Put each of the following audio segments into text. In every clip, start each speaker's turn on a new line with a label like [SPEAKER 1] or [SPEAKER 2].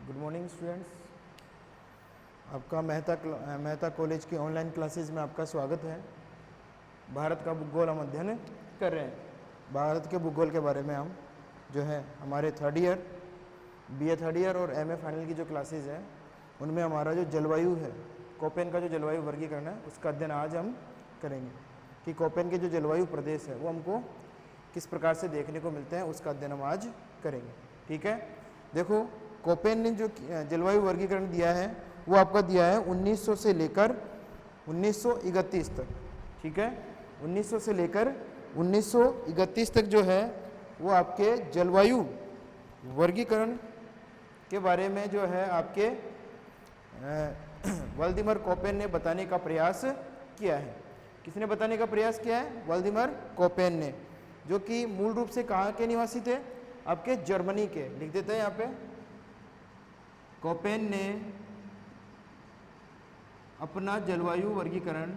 [SPEAKER 1] Good morning students. आपका Mehta college की online classes में आपका स्वागत है। भारत का भूगोल हम अध्ययन कर रहे हैं। भारत के भूगोल के बारे में हम जो है हमारे third year BA third year और एमए फाइनल की जो क्लासेस है उनमें हमारा जो जलवायु है, कोपेन का जो जलवायु वर्गीकरण है उसका अध्ययन आज हम करेंगे कि कोपेन के जो जलवायु प्रदेश है वो हमको किस प्रकार से देखने को मिलते हैं, उसका अध्ययन हम आज करेंगे। ठीक है, देखो कोपेन ने जो जलवायु वर्गीकरण दिया है वो आपका दिया है 1900 से लेकर 1931 तक। ठीक है, 1900 से लेकर 1931 तक जो है वो आपके जलवायु वर्गीकरण के बारे में जो है आपके व्लादिमीर कोपेन ने बताने का प्रयास किया है। किसने बताने का प्रयास किया है? व्लादिमीर कोपेन ने, जो कि मूल रूप से कहाँ के निवासी थे? आपके जर्मनी के। लिख देते हैं यहाँ पे, कोपेन ने अपना जलवायु वर्गीकरण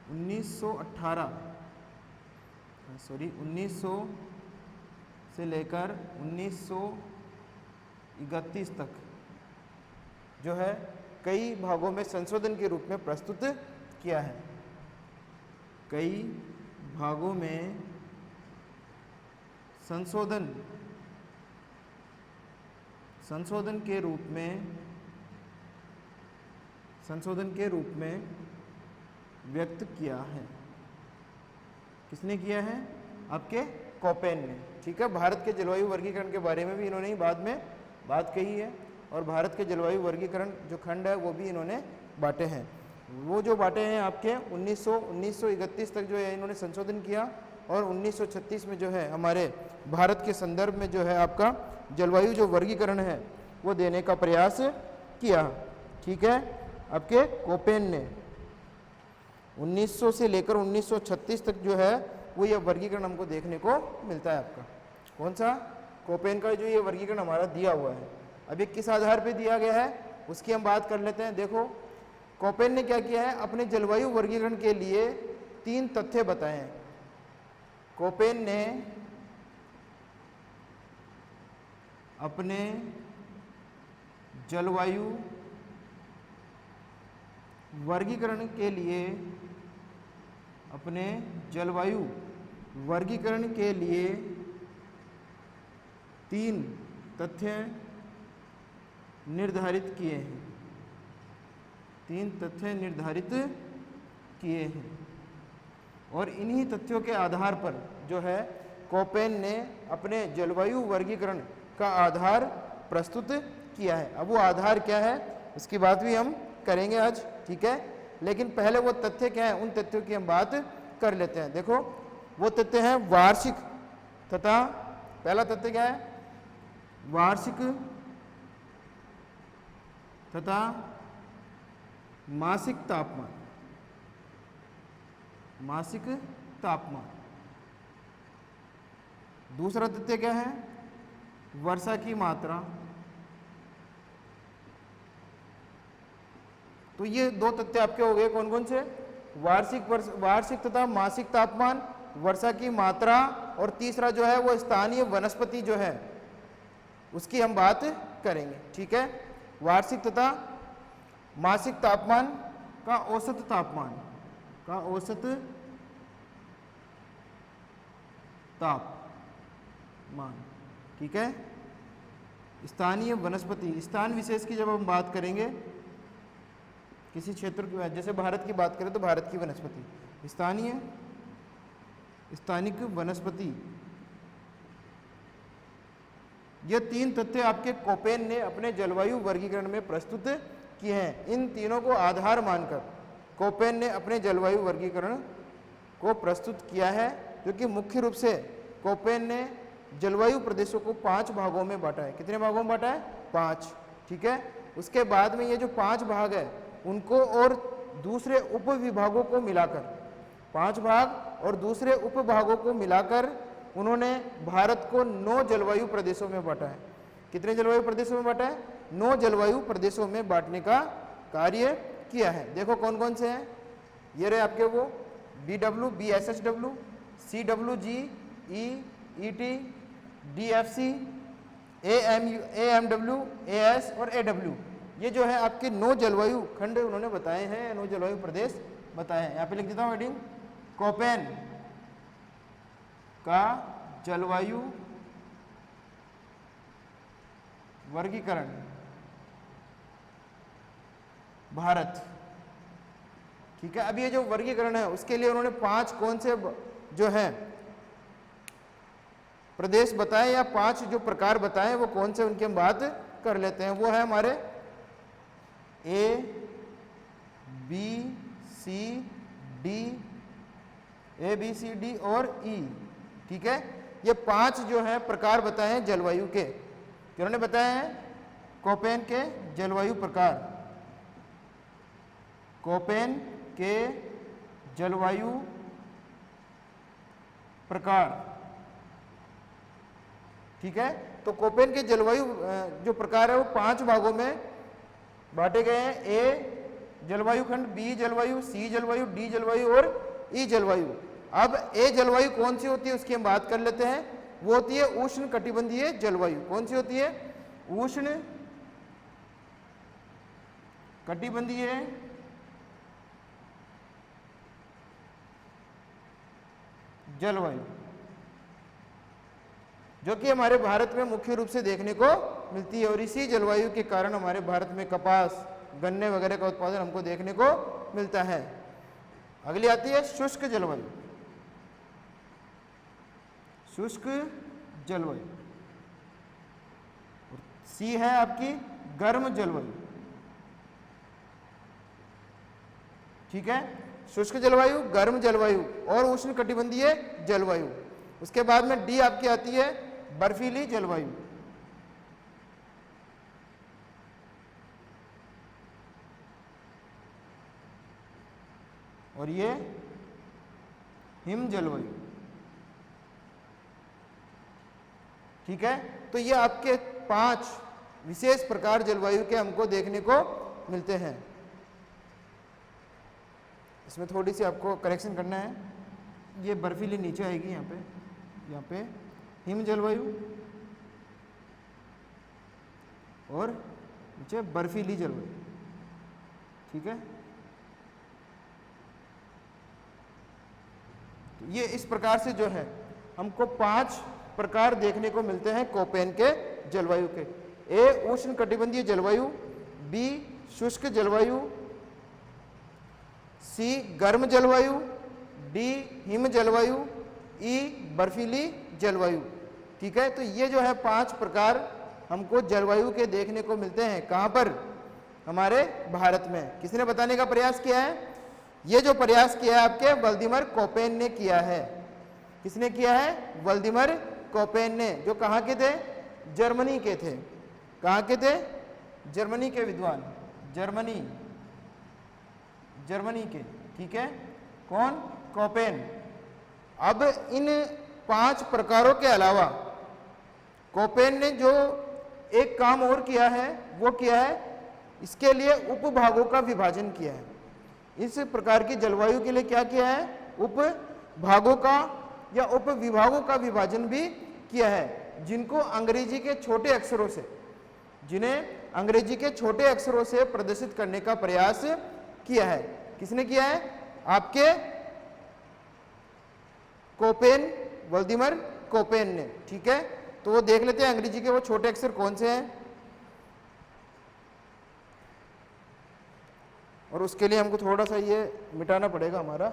[SPEAKER 1] 1900 से लेकर 1931 तक जो है कई भागों में संशोधन के रूप में प्रस्तुत किया है। कई भागों में संशोधन के रूप में व्यक्त किया है। किसने किया है? आपके कोपेन ने। ठीक है, भारत के जलवायु वर्गीकरण के बारे में भी इन्होंने बाद में बात कही है और भारत के जलवायु वर्गीकरण जो खंड है वो भी इन्होंने बांटे हैं। वो जो बांटे हैं आपके 1931 तक जो है इन्होंने संशोधन किया और 1936 में जो है हमारे भारत के संदर्भ में जो है आपका जलवायु जो वर्गीकरण है वो देने का प्रयास किया। ठीक है, आपके कोपेन ने 1900 से लेकर 1936 तक जो है वो ये वर्गीकरण हमको देखने को मिलता है। आपका कौन सा? कोपेन का जो ये वर्गीकरण हमारा दिया हुआ है। अब ये किस आधार पे दिया गया है उसकी हम बात कर लेते हैं। देखो कोपेन ने क्या किया है, अपने जलवायु वर्गीकरण के लिए 3 तथ्य बताए हैं। कोपेन ने अपने जलवायु वर्गीकरण के लिए 3 तथ्य निर्धारित किए हैं। 3 तथ्य निर्धारित किए हैं और इन्हीं तथ्यों के आधार पर जो है कोपेन ने अपने जलवायु वर्गीकरण का आधार प्रस्तुत किया है। अब वो आधार क्या है उसकी बात भी हम करेंगे आज। ठीक है, लेकिन पहले वो तथ्य क्या है उन तथ्यों की हम बात कर लेते हैं। देखो वो तथ्य हैं वार्षिक तथा, पहला तथ्य क्या है? वार्षिक तथा मासिक तापमान। दूसरा तथ्य क्या है? वर्षा की मात्रा। तो ये 2 तथ्य आपके हो गए। कौन कौन से? वार्षिक तथा मासिक तापमान, वर्षा की मात्रा, और तीसरा जो है वो स्थानीय वनस्पति जो है उसकी हम बात करेंगे। ठीक है, वार्षिक तथा मासिक तापमान का औसत तापमान। ठीक है, स्थानीय वनस्पति, स्थान विशेष की जब हम बात करेंगे किसी क्षेत्र की, जैसे भारत की बात करें तो भारत की वनस्पति, स्थानिक वनस्पति, ये 3 तथ्य आपके कोपेन ने अपने जलवायु वर्गीकरण में प्रस्तुत किए हैं। इन तीनों को आधार मानकर कोपेन ने अपने जलवायु वर्गीकरण को प्रस्तुत किया है, जो कि मुख्य रूप से कोपेन ने जलवायु प्रदेशों को 5 भागों में बांटा है। कितने भागों में बांटा है? 5। ठीक है, उसके बाद में ये जो 5 भाग है उनको और दूसरे उप विभागों को मिलाकर, 5 भाग और दूसरे उप भागों को मिलाकर उन्होंने भारत को 9 जलवायु प्रदेशों में बांटा है। कितने जलवायु प्रदेशों में बांटा है? 9 जलवायु प्रदेशों में बांटने का कार्य किया है। देखो कौन कौन से हैं? ये रहे आपके वो BW, BSHW, CWG, ET, DFC, AMW, AS और AW। ये जो है आपके 9 जलवायु खंड उन्होंने बताए हैं, 9 जलवायु प्रदेश बताए हैं। यहाँ पे लिख देता हूँ हेडिंग, कोपेन का जलवायु वर्गीकरण भारत। ठीक है, अब ये जो वर्गीकरण है उसके लिए उन्होंने 5 कौन से जो है प्रदेश बताए या 5 जो प्रकार बताए वो कौन से, उनकी हम बात कर लेते हैं। वो है हमारे A, B, C, D, ABCD और E। ठीक है, ये 5 जो है प्रकार बताए हैं जलवायु के, उन्होंने बताए हैं कोपेन के जलवायु प्रकार, कोपेन के जलवायु प्रकार। ठीक है, तो कोपेन के जलवायु जो प्रकार है वो 5 भागों में बांटे गए हैं। ए जलवायु खंड, बी जलवायु, सी जलवायु, डी जलवायु और ई जलवायु। अब ए जलवायु कौन सी होती है उसकी हम बात कर लेते हैं। वो होती है उष्ण कटिबंधीय जलवायु। कौन सी होती है? उष्ण कटिबंधीय जलवायु, जो कि हमारे भारत में मुख्य रूप से देखने को मिलती है। और इसी जलवायु के कारण हमारे भारत में कपास, गन्ने वगैरह का उत्पादन हमको देखने को मिलता है। अगली आती है शुष्क जलवायु। शुष्क जलवायु। सी है आपकी गर्म जलवायु। ठीक है, शुष्क जलवायु, गर्म जलवायु और उष्ण कटिबंधीय जलवायु। उसके बाद में डी आपकी आती है बर्फीली जलवायु। और ये हिम जलवायु। ठीक है, तो ये आपके 5 विशेष प्रकार जलवायु के हमको देखने को मिलते हैं। इसमें थोड़ी सी आपको करेक्शन करना है, ये बर्फीली नीचे आएगी, यहाँ पे हिम जलवायु और नीचे बर्फीली जलवायु। ठीक है, तो ये इस प्रकार से जो है हमको 5 प्रकार देखने को मिलते हैं कोपेन के जलवायु के। ए उष्ण कटिबंधीय जलवायु, बी शुष्क जलवायु, सी गर्म जलवायु, डी हिम जलवायु, ई बर्फीली जलवायु। ठीक है, तो ये जो है 5 प्रकार हमको जलवायु के देखने को मिलते हैं। कहाँ पर? हमारे भारत में। किसने बताने का प्रयास किया है? ये जो प्रयास किया है आपके व्लादिमीर कोपेन ने किया है। किसने किया है? व्लादिमीर कोपेन ने, जो कहाँ के थे? जर्मनी के थे। कहाँ के थे? जर्मनी के विद्वान, जर्मनी के। ठीक है, कौन? कोपेन। अब इन 5 प्रकारों के अलावा कोपेन ने जो एक काम और किया है वो किया है, इसके लिए उपभागों का विभाजन किया है। इस प्रकार की जलवायु के लिए क्या किया है? उपभागों का या उप विभागों का विभाजन भी किया है, जिनको अंग्रेजी के छोटे अक्षरों से, जिन्हें अंग्रेजी के छोटे अक्षरों से प्रदर्शित करने का प्रयास किया है। किसने किया है? आपके कोपेन, व्लादिमीर कोपेन ने। ठीक है, तो वो देख लेते हैं अंग्रेजी के वो छोटे अक्षर कौन से हैं, और उसके लिए हमको थोड़ा सा ये मिटाना पड़ेगा हमारा।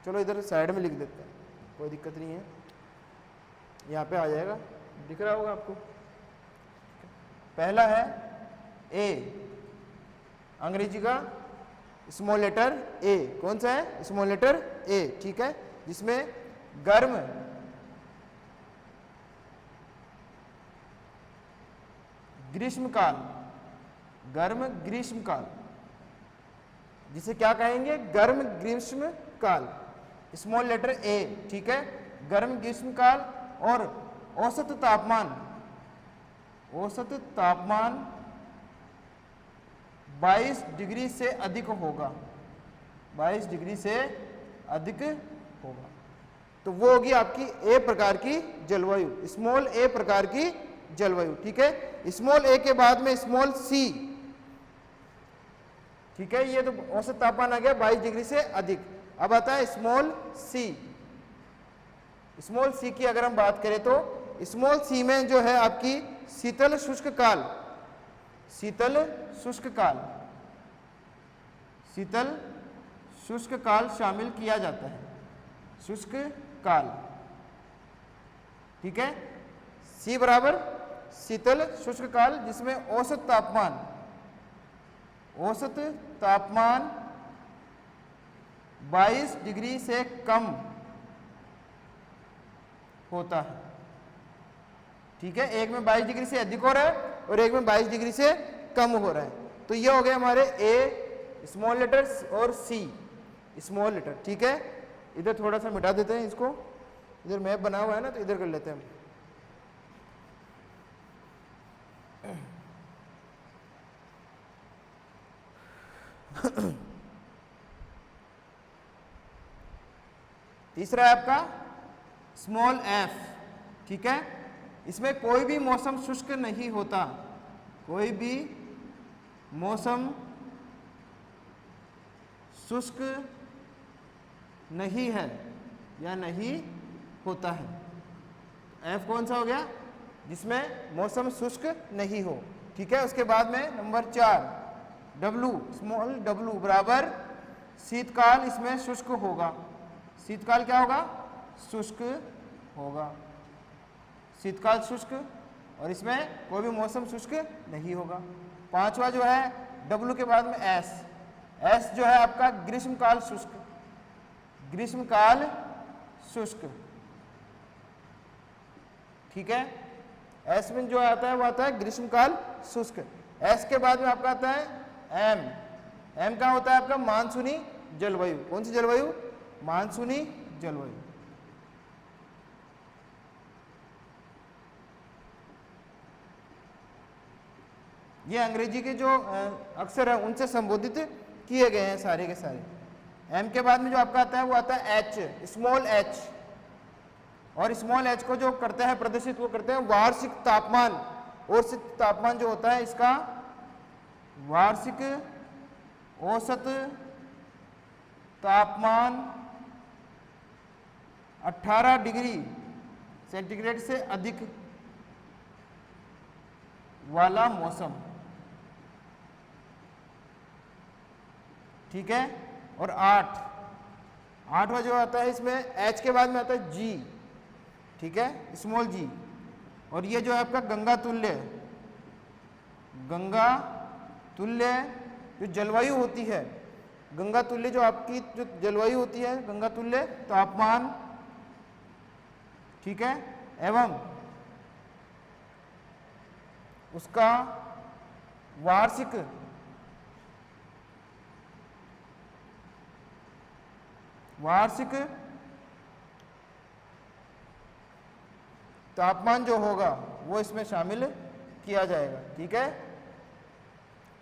[SPEAKER 1] चलो इधर साइड में लिख देते हैं, कोई दिक्कत नहीं है, यहाँ पे आ जाएगा, दिख रहा होगा आपको। पहला है ए, अंग्रेजी का स्मॉल लेटर ए। कौन सा है? Small letter A. ठीक है, जिसमें गर्म ग्रीष्मकाल, गर्म ग्रीष्मकाल, जिसे क्या कहेंगे? गर्म ग्रीष्मकाल, स्मॉल लेटर ए। ठीक है, गर्म ग्रीष्मकाल। और औसत तापमान 22 डिग्री से अधिक होगा। 22 डिग्री से अधिक होगा। तो वो होगी आपकी ए प्रकार की जलवायु, स्मॉल ए प्रकार की जलवायु। ठीक है, स्मॉल ए के बाद में स्मॉल सी। ठीक है, ये तो औसत तापमान आ गया 22 डिग्री से अधिक। अब आता है स्मॉल सी। स्मॉल सी की अगर हम बात करें तो स्मॉल सी में जो है आपकी शीतल शुष्क काल, शीतल शुष्क काल, शीतल शुष्क काल शामिल किया जाता है, शुष्क काल। ठीक है, सी बराबर शीतल शुष्क काल जिसमें औसत तापमान, औसत तापमान 22 डिग्री से कम होता है। ठीक है, एक में 22 डिग्री से अधिक हो रहा है और एक में 22 डिग्री से कम हो रहा है। तो ये हो गए हमारे ए स्मॉल लेटर्स और सी स्मॉल लेटर। ठीक है, इधर थोड़ा सा मिटा देते हैं इसको, इधर मैप बना हुआ है ना, तो इधर कर लेते हैं हम। तीसरा है आपका स्मॉल एफ। ठीक है, इसमें कोई भी मौसम शुष्क नहीं होता, कोई भी मौसम शुष्क नहीं है या नहीं होता है। एफ कौन सा हो गया, जिसमें मौसम शुष्क नहीं हो। ठीक है, उसके बाद में नंबर 4 डब्लू, स्मॉल डब्लू बराबर शीतकाल इसमें शुष्क होगा। शीतकाल क्या होगा, शुष्क होगा, शीतकाल शुष्क, और इसमें कोई भी मौसम शुष्क नहीं होगा। पांचवा जो है डब्लू के बाद में एस, एस जो है आपका ग्रीष्मकाल शुष्क, ग्रीष्मकाल शुष्क। ठीक है, एस में जो आता है वो आता है ग्रीष्मकाल शुष्क। एस के बाद में आपका आता है एम, एम का होता है आपका मानसूनी जलवायु। कौन सी जलवायु, मानसूनी जलवायु। ये अंग्रेजी के जो अक्षर है उनसे संबोधित किए गए हैं सारे के सारे। एम के बाद में जो आपका आता है वो आता है एच, स्मॉल एच, और स्मॉल एच को जो करते हैं प्रदर्शित वो करते हैं वार्षिक तापमान। औसत तापमान जो होता है इसका वार्षिक औसत तापमान 18 डिग्री सेंटीग्रेड से अधिक वाला मौसम। ठीक है, और 8वां जो आता है इसमें एच के बाद में आता है जी। ठीक है, स्मॉल जी, और ये जो है आपका गंगा तुल्य, गंगा तुल्य जो जलवायु होती है, गंगा तुल्य जो आपकी जो जलवायु होती है, गंगा तुल्य तापमान। ठीक है, एवं उसका वार्षिक तापमान जो होगा वो इसमें शामिल किया जाएगा। ठीक है,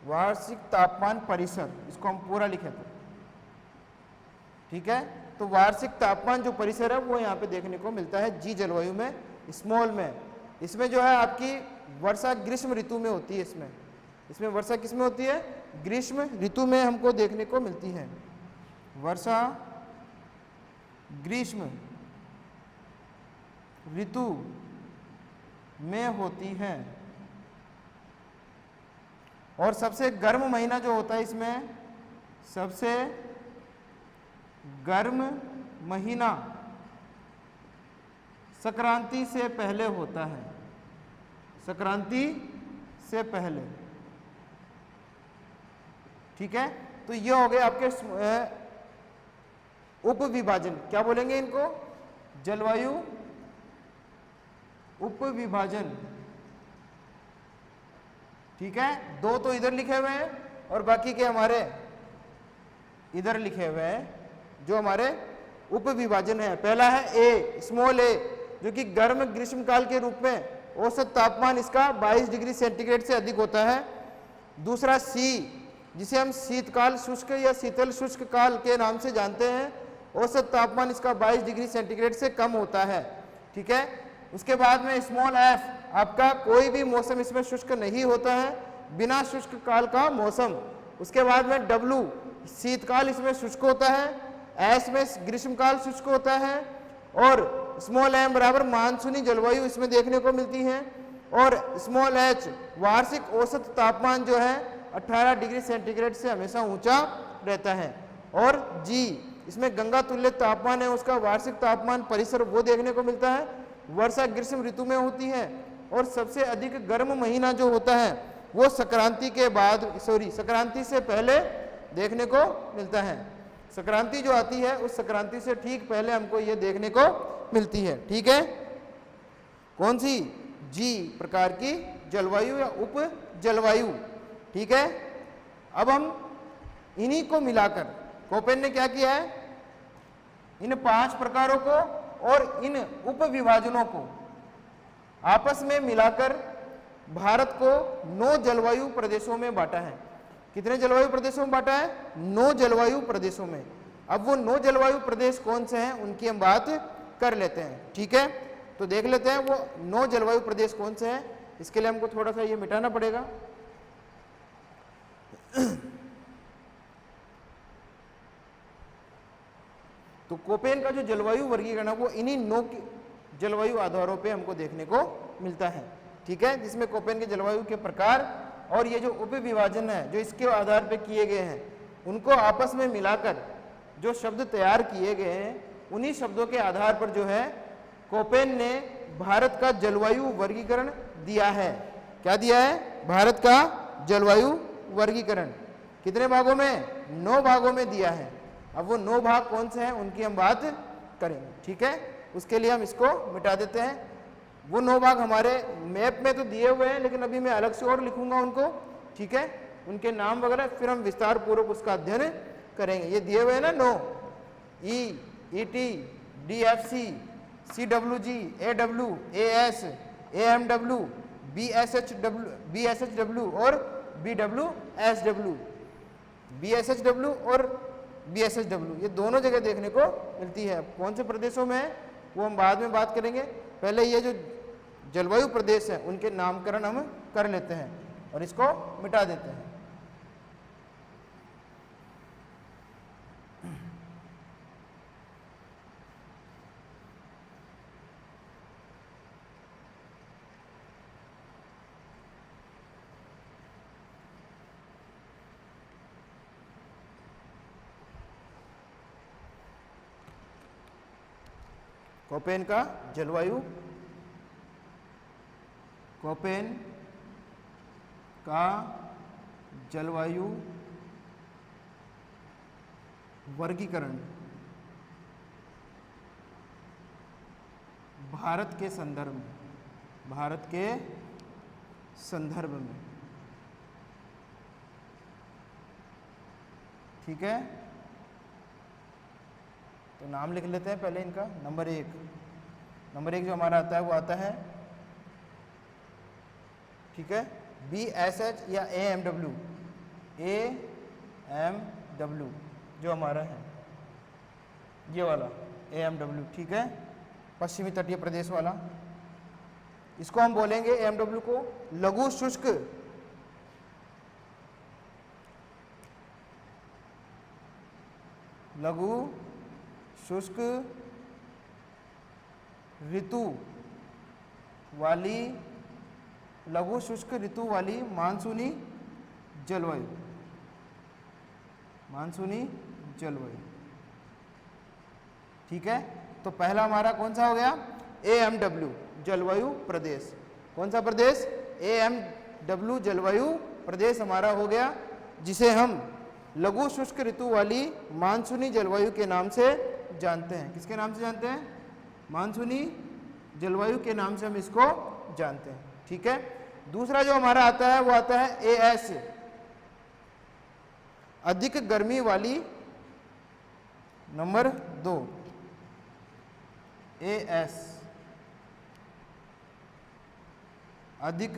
[SPEAKER 1] वार्षिक तापमान परिसर, इसको हम पूरा लिखे तो। ठीक है, तो वार्षिक तापमान जो परिसर है वो यहाँ पे देखने को मिलता है जी जलवायु में, स्मॉल में। इसमें जो है आपकी वर्षा ग्रीष्म ऋतु में होती है। इसमें वर्षा किस में होती है, ग्रीष्म ऋतु में हमको देखने को मिलती है। वर्षा ग्रीष्म ऋतु में होती है, और सबसे गर्म महीना जो होता है इसमें, सबसे गर्म महीना संक्रांति से पहले होता है, संक्रांति से पहले। ठीक है, तो ये हो गए आपके उप विभाजन। क्या बोलेंगे इनको, जलवायु उप विभाजन। ठीक है, 2 तो इधर लिखे हुए हैं और बाकी के हमारे इधर लिखे हुए हैं जो हमारे उप विभाजन है। पहला है ए, स्मॉल ए, जो कि गर्म ग्रीष्मकाल के रूप में औसत तापमान इसका 22 डिग्री सेंटीग्रेड से अधिक होता है। दूसरा सी, जिसे हम शीतकाल शुष्क या शीतल शुष्क काल के नाम से जानते हैं। औसत तापमान इसका 22 डिग्री सेंटीग्रेड से कम होता है। ठीक है, उसके बाद में स्मॉल एफ, आपका कोई भी मौसम इसमें शुष्क नहीं होता है, बिना शुष्क काल का मौसम। उसके बाद में डब्लू, शीतकाल इसमें शुष्क होता है, एस में ग्रीष्मकाल शुष्क होता है, और स्मॉल एम बराबर मानसूनी जलवायु इसमें देखने को मिलती है, और स्मॉल एच वार्षिक औसत तापमान जो है 18 डिग्री सेंटीग्रेड से हमेशा ऊंचा रहता है, और जी इसमें गंगा तुल्य तापमान है, उसका वार्षिक तापमान परिसर वो देखने को मिलता है, वर्षा ग्रीष्म ऋतु में होती है, और सबसे अधिक गर्म महीना जो होता है वो संक्रांति के बाद, संक्रांति से पहले देखने को मिलता है। संक्रांति जो आती है उस संक्रांति से ठीक पहले हमको ये देखने को मिलती है। ठीक है, कौन सी? जी प्रकार की जलवायु या उप जलवायु। ठीक है, अब हम इन्हीं को मिलाकर कोपेन ने क्या किया है, इन 5 प्रकारों को और इन उप विभाजनों को आपस में मिलाकर भारत को 9 जलवायु प्रदेशों में बांटा है। कितने जलवायु प्रदेशों में बांटा है? 9 जलवायु प्रदेशों में। अब वो 9 जलवायु प्रदेश कौन से हैं उनकी हम बात कर लेते हैं। ठीक है, तो देख लेते हैं वो 9 जलवायु प्रदेश कौन से हैं। इसके लिए हमको थोड़ा सा ये मिटाना पड़ेगा। तो कोपेन का जो जलवायु वर्गीकरण है वो इन्हीं 9 जलवायु आधारों पे हमको देखने को मिलता है। ठीक है, जिसमें कोपेन के जलवायु के प्रकार और ये जो उप विभाजन है जो इसके आधार पे किए गए हैं उनको आपस में मिलाकर जो शब्द तैयार किए गए हैं, उन्हीं शब्दों के आधार पर जो है कोपेन ने भारत का जलवायु वर्गीकरण दिया है। क्या दिया है? भारत का जलवायु वर्गीकरण। कितने भागों में? 9 भागों में दिया है। अब वो 9 भाग कौन से हैं उनकी हम बात करेंगे। ठीक है, उसके लिए हम इसको मिटा देते हैं। वो 9 भाग हमारे मैप में तो दिए हुए हैं, लेकिन अभी मैं अलग से और लिखूंगा उनको। ठीक है, उनके नाम वगैरह फिर हम विस्तार पूर्वक उसका अध्ययन करेंगे। ये दिए हुए हैं ना 9, ई, ईटी, डीएफसी, सीडब्ल्यूजी, एडब्ल्यू, एएस, एएमडब्ल्यू, बीएसएचडब्ल्यू और बीडब्ल्यूएसडब्ल्यू। बीएसएचडब्ल्यू और बीएसएचडब्ल्यू ये दोनों जगह देखने को मिलती है। कौन से प्रदेशों में है वो हम बाद में बात करेंगे। पहले ये जो जलवायु प्रदेश है उनके नामकरण हम कर लेते हैं और इसको मिटा देते हैं। कोपेन का जलवायु, कोपेन का जलवायु वर्गीकरण भारत के संदर्भ में, भारत के संदर्भ में। ठीक है, तो नाम लिख लेते हैं पहले इनका। नंबर एक जो हमारा आता है वो आता है, ठीक है, BSH या AMW, AMW जो हमारा है ये वाला AMW। ठीक है, पश्चिमी तटीय प्रदेश वाला। इसको हम बोलेंगे AMW को लघु शुष्क ऋतु वाली, लघु शुष्क ऋतु वाली मानसूनी जलवायु, मानसूनी जलवायु। ठीक है, तो पहला हमारा कौन सा हो गया? AMW जलवायु प्रदेश। कौन सा प्रदेश? AMW जलवायु प्रदेश हमारा हो गया, जिसे हम लघु शुष्क ऋतु वाली मानसूनी जलवायु के नाम से जानते हैं। किसके नाम से जानते हैं? मानसूनी जलवायु के नाम से हम इसको जानते हैं। ठीक है, दूसरा जो हमारा आता है वो आता है AS, अधिक गर्मी वाली। नंबर 2 AS, अधिक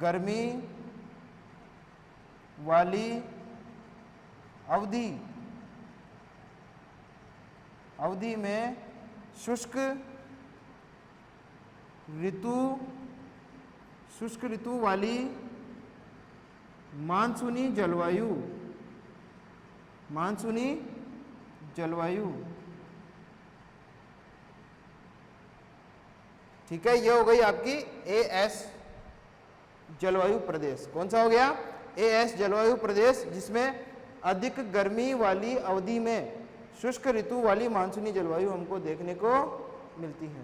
[SPEAKER 1] गर्मी वाली अवधि में शुष्क ऋतु वाली मानसूनी जलवायु। ठीक है, ये हो गई आपकी एएस जलवायु प्रदेश। कौन सा हो गया? एएस जलवायु प्रदेश, जिसमें अधिक गर्मी वाली अवधि में शुष्क ऋतु वाली मानसूनी जलवायु हमको देखने को मिलती है।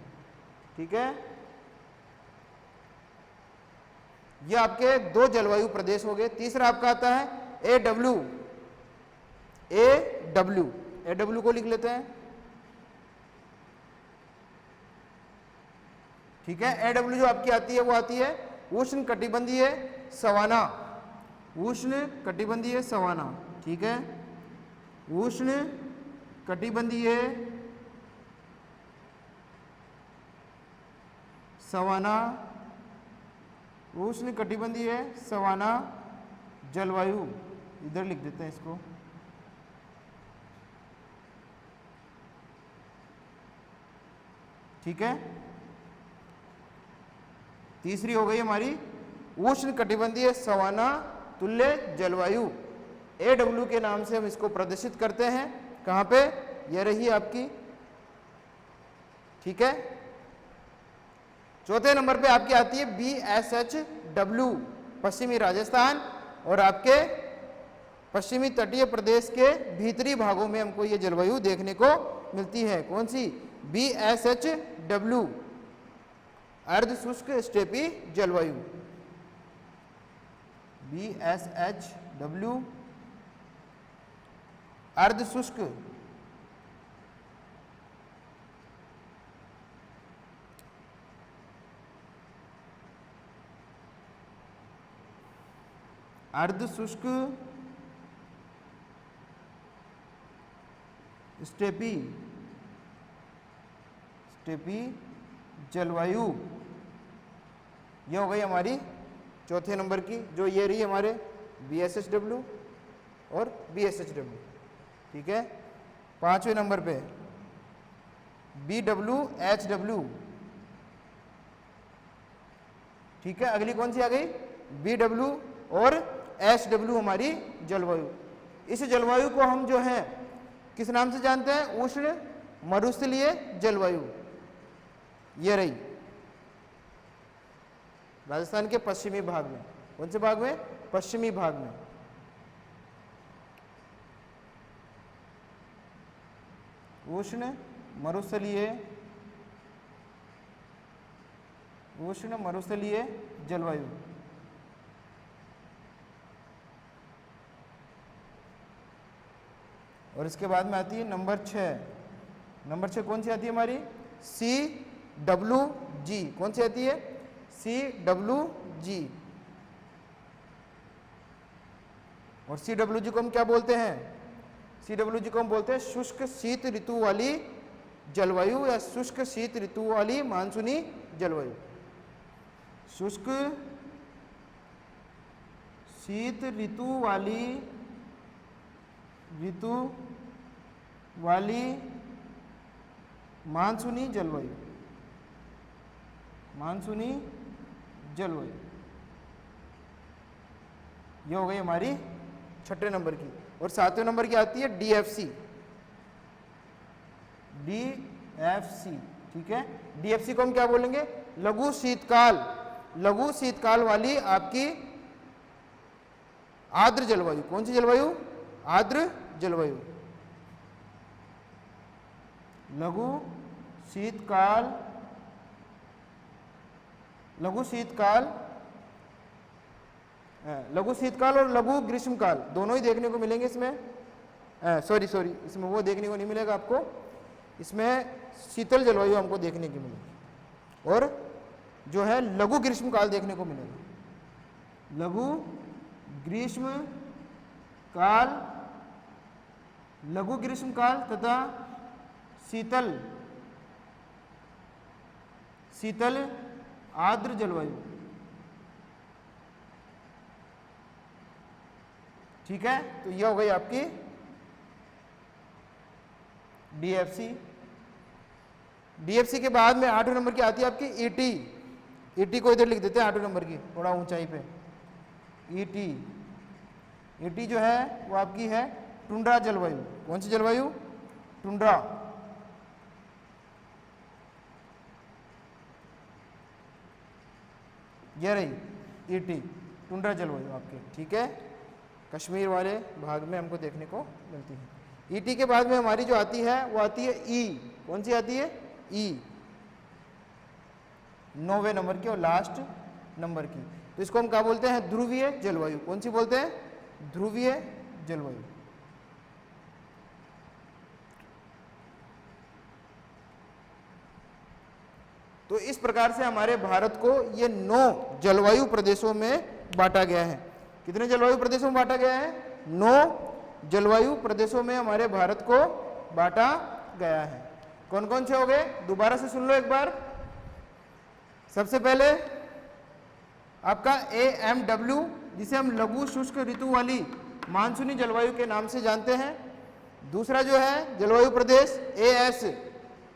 [SPEAKER 1] ठीक है, ये आपके दो जलवायु प्रदेश हो गए। तीसरा आपका आता है एडब्ल्यू। एडब्ल्यू को लिख लेते हैं। ठीक है, एडब्ल्यू जो आपकी आती है वो आती है उष्ण कटिबंधीय सवाना। उष्ण कटिबंधीय सवाना। ठीक है, उष्ण कटिबंधीय सवाना, उष्ण कटिबंधीय सवाना जलवायु, इधर लिख देते हैं इसको। ठीक है, तीसरी हो गई हमारी उष्ण कटिबंधीय सवाना तुल्य जलवायु। एडब्ल्यू के नाम से हम इसको प्रदर्शित करते हैं। कहां पे? ये रही आपकी। ठीक है, चौथे नंबर पे आपकी आती है BSHW, पश्चिमी राजस्थान और आपके पश्चिमी तटीय प्रदेश के भीतरी भागों में हमको ये जलवायु देखने को मिलती है। कौन सी? BSHW, अर्ध शुष्क स्टेपी जलवायु। BSHW, अर्ध शुष्क स्टेपी जलवायु। यह हो गई हमारी चौथे नंबर की, जो ये रही हमारे BSHW और BSHW। ठीक है, पांचवें नंबर पे BWHW। ठीक है, अगली कौन सी आ गई? BW और SW हमारी जलवायु। इस जलवायु को हम जो है किस नाम से जानते हैं? उष्ण मरुस्थलीय जलवायु। ये रही राजस्थान के पश्चिमी भाग में। कौन से भाग में? पश्चिमी भाग में। उष्ण मरुस्थलीय जलवायु। और इसके बाद में आती है नंबर 6। नंबर 6 कौन सी आती है हमारी? CWG। कौन सी आती है? CWG। और CWG को हम क्या बोलते हैं? CWG को हम बोलते हैं शुष्क शीत ऋतु वाली जलवायु या शुष्क शीत ऋतु वाली मानसूनी जलवायु। शुष्क शीत ऋतु वाली मानसूनी जलवायु। ये हो गई हमारी छठे नंबर की। और सातवें नंबर की आती है DFC। ठीक है, DFC को हम क्या बोलेंगे? लघु शीतकाल वाली आपकी आर्द्र जलवायु। कौन सी जलवायु? आर्द्र जलवायु। लघु शीतकाल और लघु ग्रीष्मकाल दोनों ही देखने को मिलेंगे इसमें। सॉरी, इसमें वो देखने को नहीं मिलेगा आपको। इसमें शीतल जलवायु हमको देखने की मिलेगी और जो है लघु ग्रीष्मकाल देखने को मिलेगा। लघु ग्रीष्मकाल तथा शीतल आर्द्र जलवायु। ठीक है, तो ये हो गई आपकी DFC। DFC के बाद में 8वें नंबर की आती है आपकी ET। ET को इधर लिख देते हैं 8वें नंबर की, थोड़ा ऊंचाई पे। ET जो है वो आपकी है टुंड्रा जलवायु। कौन सी जलवायु? टुंड्रा। ये रही ET, टुंड्रा जलवायु आपके, ठीक है, कश्मीर वाले भाग में हमको देखने को मिलती है। ET के बाद में हमारी जो आती है वो आती है E। कौन सी आती है? E, 9वें नंबर की और लास्ट नंबर की। तो इसको हम क्या बोलते हैं? ध्रुवीय जलवायु। कौन सी बोलते हैं? ध्रुवीय जलवायु। तो इस प्रकार से हमारे भारत को ये 9 जलवायु प्रदेशों में बांटा गया है। कितने जलवायु प्रदेशों में बांटा गया है? 9 जलवायु प्रदेशों में हमारे भारत को बांटा गया है। कौन कौन से हो गए? दोबारा से सुन लो एक बार। सबसे पहले आपका AMW, जिसे हम लघु शुष्क ऋतु वाली मानसूनी जलवायु के नाम से जानते हैं। दूसरा जो है जलवायु प्रदेश AS,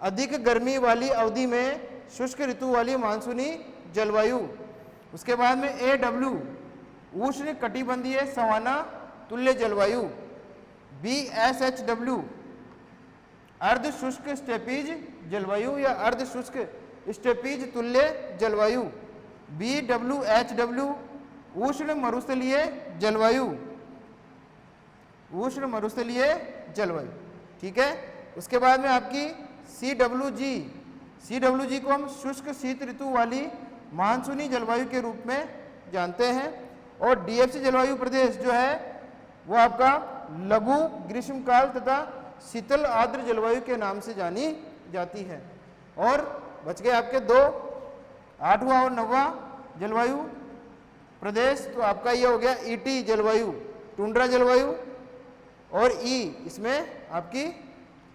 [SPEAKER 1] अधिक गर्मी वाली अवधि में शुष्क ऋतु वाली मानसूनी जलवायु। उसके बाद में AW, उष्ण कटिबंधीय सवाना तुल्य जलवायु। BSHW, अर्ध शुष्क स्टेपीज जलवायु या अर्ध शुष्क स्टेपीज तुल्य जलवायु। BWHW, उष्ण मरुस्थलीय जलवायु। उष्ण मरुस्थलीय जलवायु, ठीक है। उसके बाद में आपकी CWG को हम शुष्क शीत ऋतु वाली मानसूनी जलवायु के रूप में जानते हैं। और DFC जलवायु प्रदेश जो है वो आपका लघु ग्रीष्मकाल तथा शीतल आर्द्र जलवायु के नाम से जानी जाती है। और बच गए आपके 2, 8वां और 9वां जलवायु प्रदेश। तो आपका ये हो गया ET जलवायु, टुंड्रा जलवायु, और E, इसमें आपकी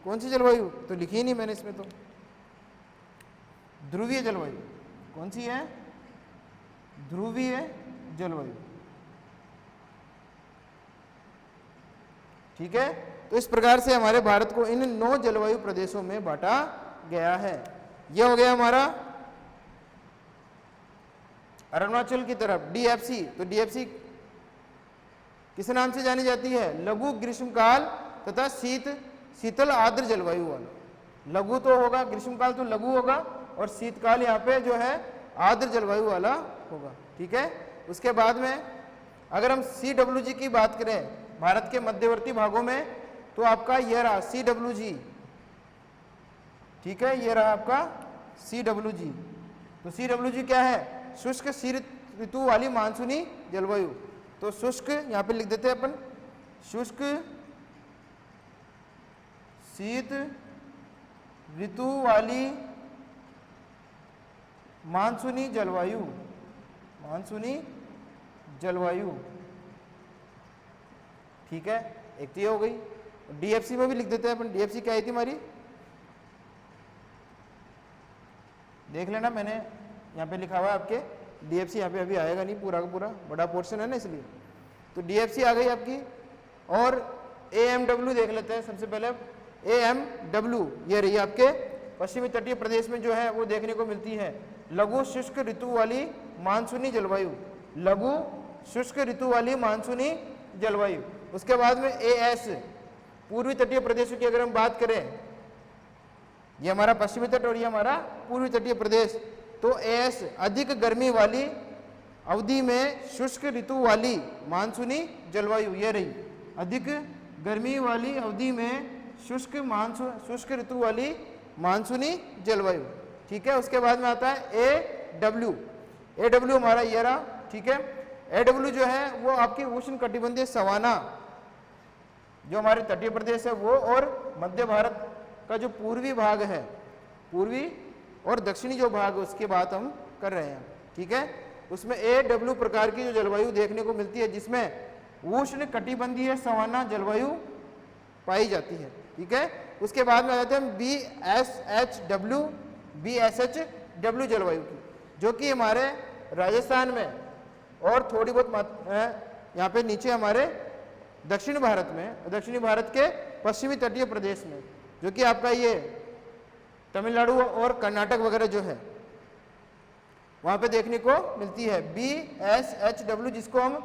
[SPEAKER 1] कौन सी जलवायु? तो लिखी ही नहीं मैंने इसमें, तो ध्रुवीय जलवायु। कौन सी है? ध्रुवीय जलवायु, ठीक है। तो इस प्रकार से हमारे भारत को इन 9 जलवायु प्रदेशों में बांटा गया है। यह हो गया हमारा अरुणाचल की तरफ DFC। तो DFC किस नाम से जानी जाती है? लघु ग्रीष्मकाल तथा शीतल आर्द्र जलवायु वाला। लघु तो होगा, ग्रीष्मकाल तो लघु होगा, और शीतकाल यहाँ पे जो है आर्द्र जलवायु वाला होगा, ठीक है। उसके बाद में अगर हम CWG की बात करें भारत के मध्यवर्ती भागों में, तो आपका यह रहा CWG, ठीक है, ये रहा आपका CWG। तो CWG क्या है? शुष्क शीत ऋतु वाली मानसूनी जलवायु। तो शुष्क यहाँ पे लिख देते हैं अपन, शुष्क शीत ऋतु वाली मानसूनी जलवायु, मानसूनी जलवायु, ठीक है। एक तो ये हो गई। DFC में भी लिख देते हैं अपन। DFC क्या आई थी हमारी? देख लेना, मैंने यहाँ पे लिखा हुआ है आपके। DFC यहाँ पे अभी आएगा नहीं, पूरा का पूरा बड़ा पोर्शन है ना, इसलिए। तो DFC आ गई आपकी। और AMW देख लेते हैं सबसे पहले। AMW ये रही आपके पश्चिमी तटीय प्रदेश में जो है वो देखने को मिलती है, लघु शुष्क ऋतु वाली मानसूनी जलवायु। लघु शुष्क ऋतु वाली मानसूनी जलवायु। उसके बाद में AS, पूर्वी तटीय प्रदेशों की अगर हम बात करें, ये हमारा पश्चिमी तट और ये हमारा पूर्वी तटीय प्रदेश। तो AS, अधिक गर्मी वाली अवधि में शुष्क ऋतु वाली मानसूनी जलवायु। ये रही अधिक गर्मी वाली अवधि में शुष्क ऋतु वाली मानसूनी जलवायु, ठीक है। उसके बाद में आता है AW हमारा ये रहा, ठीक है। AW जो है वो आपकी उष्ण कटिबंधीय सवाना, जो हमारे तटीय प्रदेश है वो, और मध्य भारत का जो पूर्वी भाग है, पूर्वी और दक्षिणी जो भाग है उसकी बात हम कर रहे हैं, ठीक है। उसमें AW प्रकार की जो जलवायु देखने को मिलती है, जिसमें उष्ण कटिबंधीय सवाना जलवायु पाई जाती है, ठीक है। उसके बाद में आ जाते हैं BSHW जलवायु की, जो कि हमारे राजस्थान में और थोड़ी बहुत यहाँ पे नीचे हमारे दक्षिण भारत के पश्चिमी तटीय प्रदेश में, जो कि आपका ये तमिलनाडु और कर्नाटक वगैरह जो है वहां पे देखने को मिलती है। BSHW, जिसको हम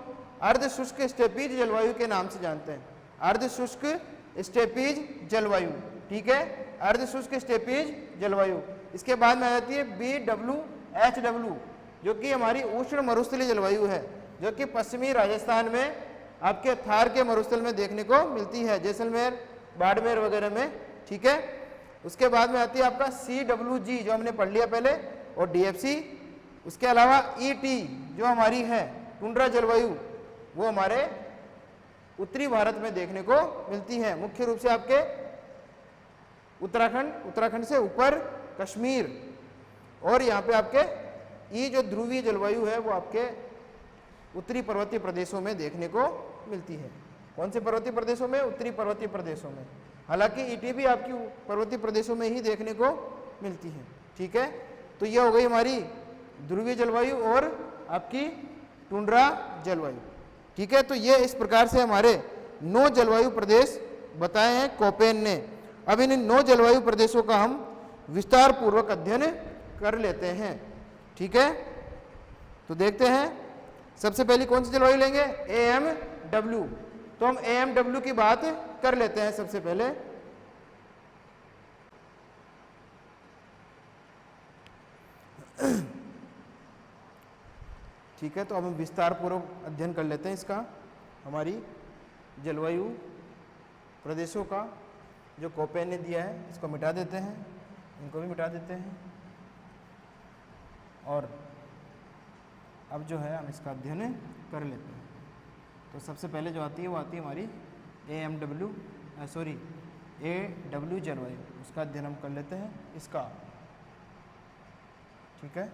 [SPEAKER 1] अर्ध शुष्क स्टेपीज जलवायु के नाम से जानते हैं, अर्ध शुष्क स्टेपीज जलवायु, ठीक है, अर्ध शुष्क स्टेपीज जलवायु। इसके बाद में आ जाती है BWHW, जो कि हमारी उष्ण मरुस्थलीय जलवायु है, जो कि पश्चिमी राजस्थान में आपके थार के मरुस्थल में देखने को मिलती है, जैसलमेर, बाड़मेर वगैरह में, ठीक है। उसके बाद में आती है आपका CWG, जो हमने पढ़ लिया पहले, और DFC। उसके अलावा ET, जो हमारी है टुंड्रा जलवायु, वो हमारे उत्तरी भारत में देखने को मिलती है, मुख्य रूप से आपके उत्तराखंड से ऊपर कश्मीर, और यहाँ पे आपके ये जो ध्रुवीय जलवायु है वो आपके उत्तरी पर्वतीय प्रदेशों में देखने को मिलती है। कौन से पर्वतीय प्रदेशों में? उत्तरी पर्वतीय प्रदेशों में। हालांकि ET भी आपकी पर्वतीय प्रदेशों में ही देखने को मिलती है, ठीक है। तो यह हो गई हमारी ध्रुवीय जलवायु और आपकी टुंड्रा जलवायु, ठीक है। तो ये इस प्रकार से हमारे 9 जलवायु प्रदेश बताए हैं कोपेन ने। अब इन 9 जलवायु प्रदेशों का हम विस्तार पूर्वक अध्ययन कर लेते हैं, ठीक है। तो देखते हैं, सबसे पहले कौन सी जलवायु लेंगे? AMW। तो हम AMW की बात कर लेते हैं सबसे पहले। ठीक है, तो अब हम विस्तार पूर्वक अध्ययन कर लेते हैं इसका, हमारी जलवायु प्रदेशों का जो कोपेन ने दिया है। इसको मिटा देते हैं, इनको भी मिटा देते हैं, और अब जो है हम इसका अध्ययन कर लेते हैं। तो सबसे पहले जो आती है वो आती है हमारी AW जलवायु, उसका अध्ययन हम कर लेते हैं इसका, ठीक है।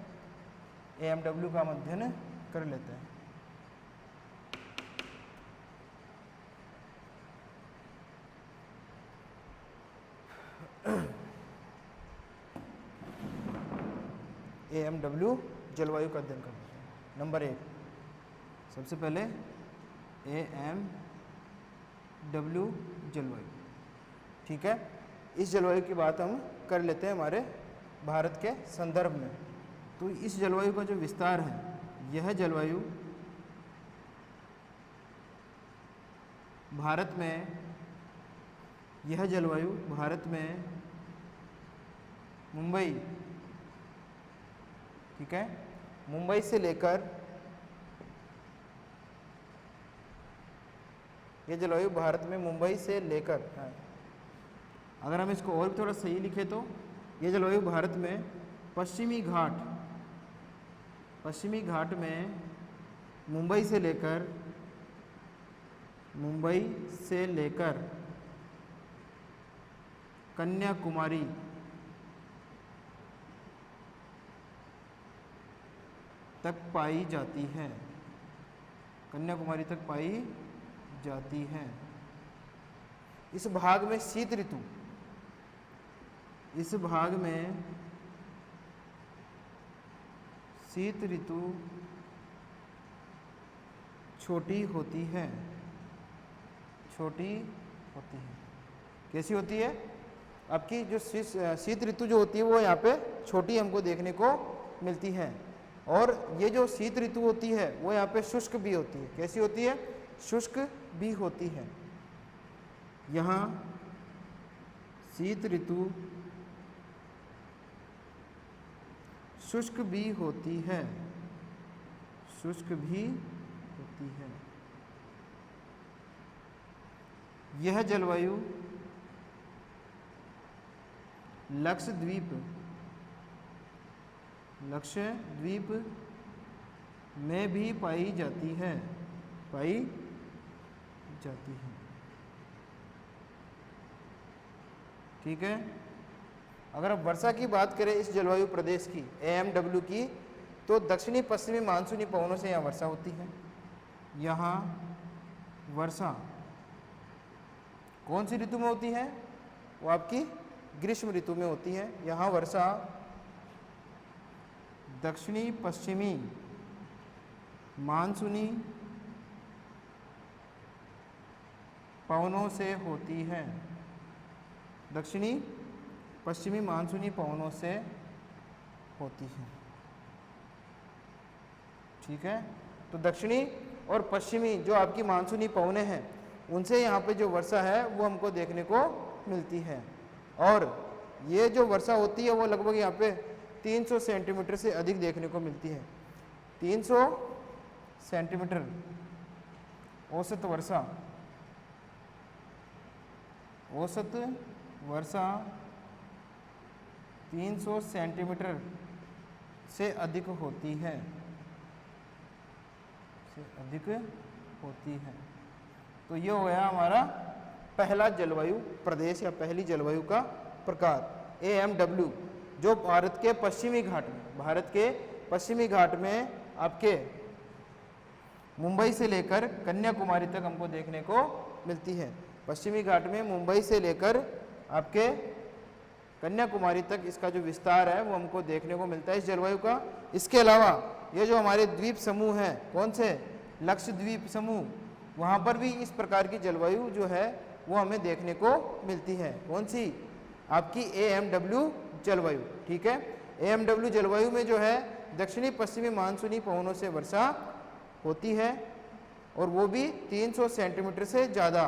[SPEAKER 1] AMW का हम अध्ययन कर लेते हैं। AMW जलवायु का अध्ययन करते हैं। नंबर 1, सबसे पहले AMW जलवायु, ठीक है। इस जलवायु की बात हम कर लेते हैं हमारे भारत के संदर्भ में। तो इस जलवायु का जो विस्तार है, यह जलवायु भारत में मुंबई, ठीक है, मुंबई से लेकर, यह जलवायु भारत में मुंबई से लेकर, अगर हम इसको और भी थोड़ा सही लिखे तो यह जलवायु भारत में पश्चिमी घाट में मुंबई से लेकर कन्याकुमारी तक पाई जाती है, कन्याकुमारी तक पाई जाती है। इस भाग में शीत ऋतु, इस भाग में शीत ऋतु छोटी होती है, कैसी होती है? आपकी जो शीत ऋतु जो होती है वो यहाँ पे छोटी हमको देखने को मिलती है। और ये जो शीत ऋतु होती है वो यहाँ पे शुष्क भी होती है। कैसी होती है? शुष्क भी होती है। यहाँ शीत ऋतु शुष्क भी होती है, यह जलवायु लक्षद्वीप में भी पाई जाती है, ठीक है। अगर अब वर्षा की बात करें इस जलवायु प्रदेश की, AMW की, तो दक्षिणी पश्चिमी मानसूनी पवनों से यहाँ वर्षा होती है। यहाँ वर्षा कौन सी ऋतु में होती है? वो आपकी ग्रीष्म ऋतु में होती है। यहाँ वर्षा दक्षिणी पश्चिमी मानसूनी पवनों से होती है। दक्षिणी पश्चिमी मानसूनी पवनों से होती है। ठीक है, तो दक्षिणी और पश्चिमी जो आपकी मानसूनी पवनें हैं उनसे यहाँ पे जो वर्षा है वो हमको देखने को मिलती है। और ये जो वर्षा होती है वो लगभग यहाँ पे 300 सेंटीमीटर से अधिक देखने को मिलती है। 300 सेंटीमीटर औसत वर्षा, औसत वर्षा 300 सेंटीमीटर से अधिक होती है, से अधिक होती है। तो ये हो गया हमारा पहला जलवायु प्रदेश या पहली जलवायु का प्रकार AMW, जो भारत के पश्चिमी घाट में, भारत के पश्चिमी घाट में आपके मुंबई से लेकर कन्याकुमारी तक हमको देखने को मिलती है। पश्चिमी घाट में मुंबई से लेकर आपके कन्याकुमारी तक इसका जो विस्तार है वो हमको देखने को मिलता है इस जलवायु का। इसके अलावा ये जो हमारे द्वीप समूह हैं, कौन से, लक्षद्वीप समूह, वहाँ पर भी इस प्रकार की जलवायु जो है वो हमें देखने को मिलती है। कौन सी, आपकी AMW जलवायु। ठीक है, AMW जलवायु में जो है दक्षिणी पश्चिमी मानसूनी पवनों से वर्षा होती है और वो भी 300 सेंटीमीटर से ज़्यादा।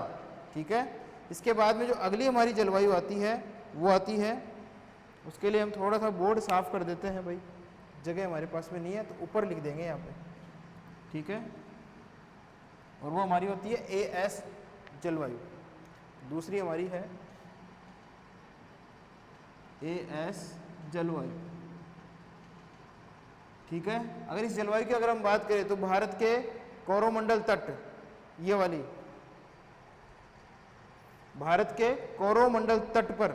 [SPEAKER 1] ठीक है, इसके बाद में जो अगली हमारी जलवायु आती है वो आती है, उसके लिए हम थोड़ा सा बोर्ड साफ कर देते हैं भाई, जगह हमारे पास में नहीं है तो ऊपर लिख देंगे यहाँ पे। ठीक है, और वो हमारी होती है AS जलवायु। दूसरी हमारी है AS जलवायु। ठीक है, अगर इस जलवायु की अगर हम बात करें तो भारत के कोरोमंडल तट, ये वाली भारत के कोरोमंडल तट पर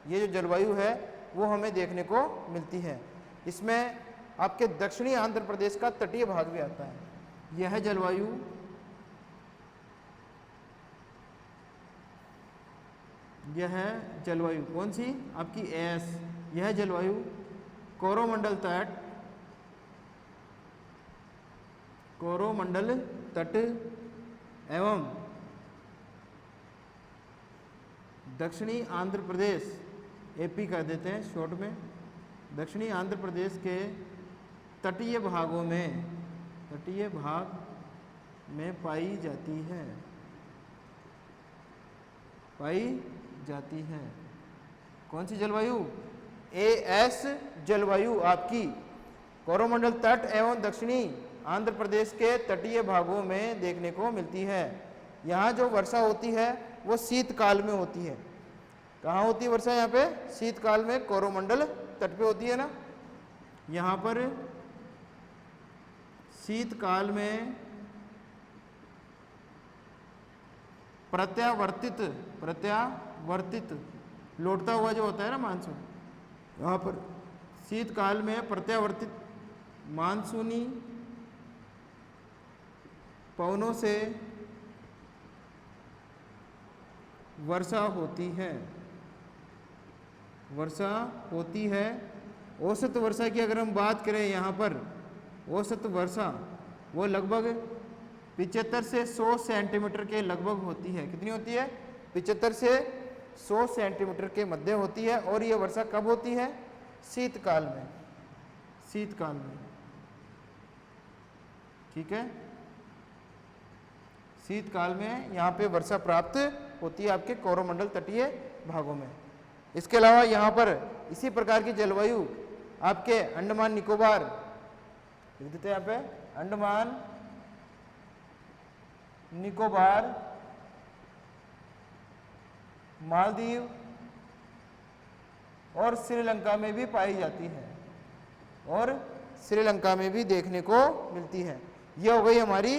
[SPEAKER 1] ये जो जलवायु है वो हमें देखने को मिलती है। इसमें आपके दक्षिणी आंध्र प्रदेश का तटीय भाग भी आता है। यह जलवायु कौन सी, आपकी AS, यह जलवायु कोरोमंडल तट एवं दक्षिणी आंध्र प्रदेश, AP कर देते हैं शॉर्ट में, दक्षिणी आंध्र प्रदेश के तटीय भाग में पाई जाती है। कौन सी जलवायु, AS जलवायु आपकी कोरोमंडल तट एवं दक्षिणी आंध्र प्रदेश के तटीय भागों में देखने को मिलती है। यहाँ जो वर्षा होती है वो शीतकाल में होती है। कहाँ होती है वर्षा, यहाँ पे शीतकाल में कोरोमंडल तट पे होती है ना। यहाँ पर शीतकाल में प्रत्यावर्तित लौटता हुआ जो होता है ना मानसून, यहाँ पर शीतकाल में प्रत्यावर्तित मानसूनी पवनों से वर्षा होती है। औसत वर्षा की अगर हम बात करें, यहाँ पर औसत वर्षा वो लगभग 75 से 100 सेंटीमीटर के लगभग होती है। कितनी होती है, 75 से 100 सेंटीमीटर के मध्य होती है। और ये वर्षा कब होती है, शीतकाल में। ठीक है, शीतकाल में यहाँ पे वर्षा प्राप्त होती है आपके कोरोमंडल तटीय भागों में। इसके अलावा यहाँ पर इसी प्रकार की जलवायु आपके अंडमान निकोबार, लिख देते हैं यहाँ पे, अंडमान निकोबार, मालदीव और श्रीलंका में भी पाई जाती है, और श्रीलंका में भी देखने को मिलती है। यह हो गई हमारी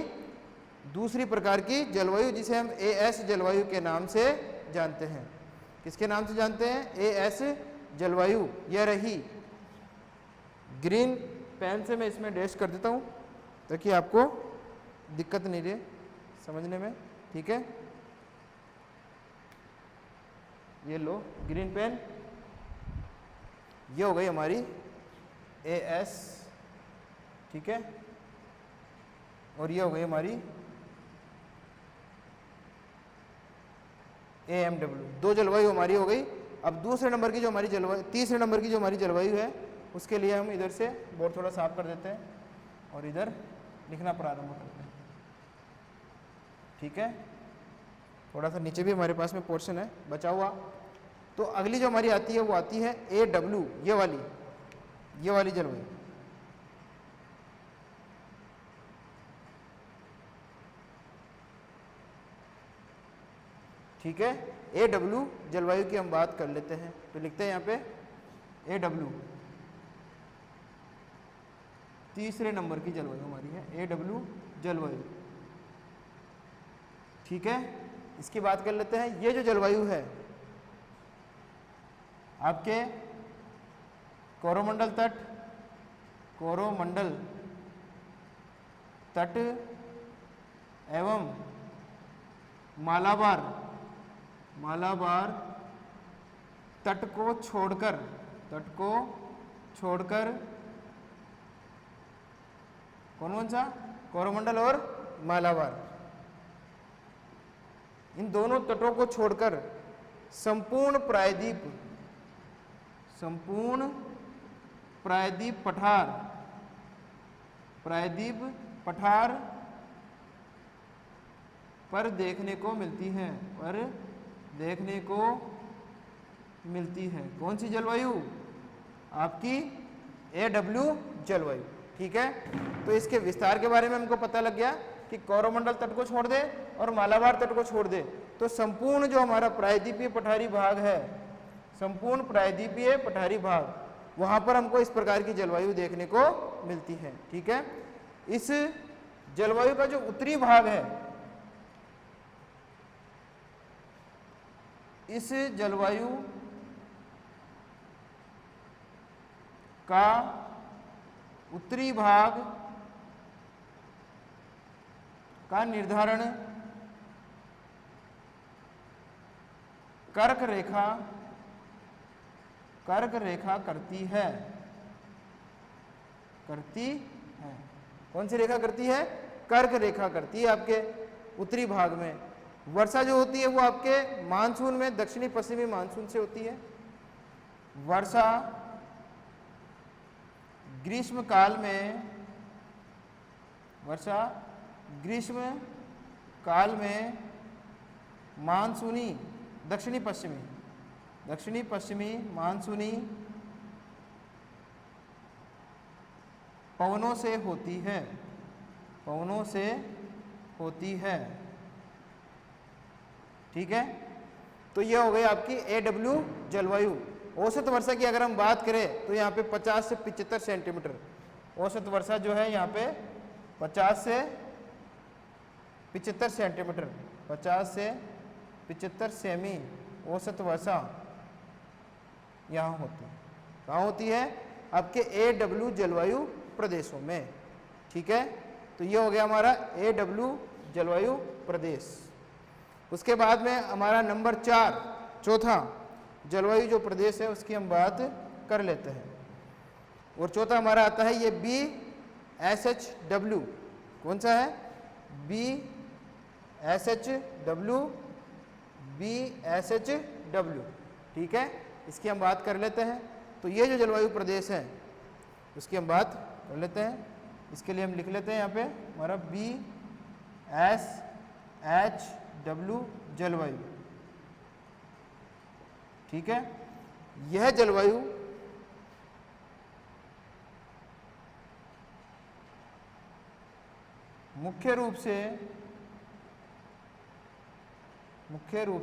[SPEAKER 1] दूसरी प्रकार की जलवायु, जिसे हम AS जलवायु के नाम से जानते हैं। किसके नाम से जानते हैं, AS जलवायु। यह रही, ग्रीन पेन से मैं इसमें डैश कर देता हूँ ताकि आपको दिक्कत नहीं रहे समझने में। ठीक है, ये लो ग्रीन पेन, ये हो गई हमारी AS। ठीक है, और ये हो गई हमारी AMW, 2 जलवायु हमारी हो गई। अब दूसरे नंबर की जो हमारी जलवायु, तीसरे नंबर की जो हमारी जलवायु है, उसके लिए हम इधर से बोर्ड थोड़ा साफ कर देते हैं और इधर लिखना प्रारंभ करते हैं। ठीक है, थोड़ा सा नीचे भी हमारे पास में पोर्शन है बचा हुआ। तो अगली जो हमारी आती है वो आती है AW, ये वाली जलवायु। ठीक है, AW जलवायु की हम बात कर लेते हैं। तो लिखते हैं यहाँ पे AW, तीसरे नंबर की जलवायु हमारी है AW जलवायु। ठीक है, इसकी बात कर लेते हैं। ये जो जलवायु है आपके कोरोमंडल तट एवं मालाबार तट को छोड़कर कौन सा, कोरोमंडल और मालाबार, इन दोनों तटों को छोड़कर संपूर्ण प्रायद्वीप पठार पर देखने को मिलती है। कौन सी जलवायु? आपकी AW जलवायु। ठीक है, तो इसके विस्तार के बारे में हमको पता लग गया कि कोरोमंडल तट को छोड़ दे और मालाबार तट को छोड़ दे तो संपूर्ण जो हमारा प्रायद्वीपीय पठारी भाग है, संपूर्ण प्रायद्वीपीय पठारी भाग, वहां पर हमको इस प्रकार की जलवायु देखने को मिलती है। ठीक है, इस जलवायु का जो उत्तरी भाग है, इस जलवायु का उत्तरी भाग का निर्धारण कर्क रेखा करती है। कौन सी रेखा करती है? कर्क रेखा करती है आपके उत्तरी भाग में। वर्षा जो होती है वो आपके मानसून में दक्षिणी पश्चिमी मानसून से होती है। वर्षा ग्रीष्म काल में मानसूनी दक्षिणी पश्चिमी मानसूनी पवनों से होती है। ठीक है, तो ये हो गई आपकी AW जलवायु। औसत वर्षा की अगर हम बात करें तो यहाँ पे 50 से 75 सेंटीमीटर औसत वर्षा जो है, यहाँ पे 50 से 75 सेंटीमीटर, 50 से 75 सेमी औसत वर्षा यहाँ होती है। कहाँ होती है? आपके AW जलवायु प्रदेशों में। ठीक है, तो ये हो गया हमारा AW जलवायु प्रदेश। उसके बाद में हमारा नंबर 4, चौथा जलवायु जो प्रदेश है उसकी हम बात कर लेते हैं। और चौथा हमारा आता है ये BSHW। कौन सा है? BSHW। ठीक है, इसकी हम बात कर लेते हैं। तो ये जो जलवायु प्रदेश है उसकी हम बात कर लेते हैं। इसके लिए हम लिख लेते हैं यहाँ पे हमारा BSHW जलवायु। ठीक है, यह जलवायु मुख्य रूप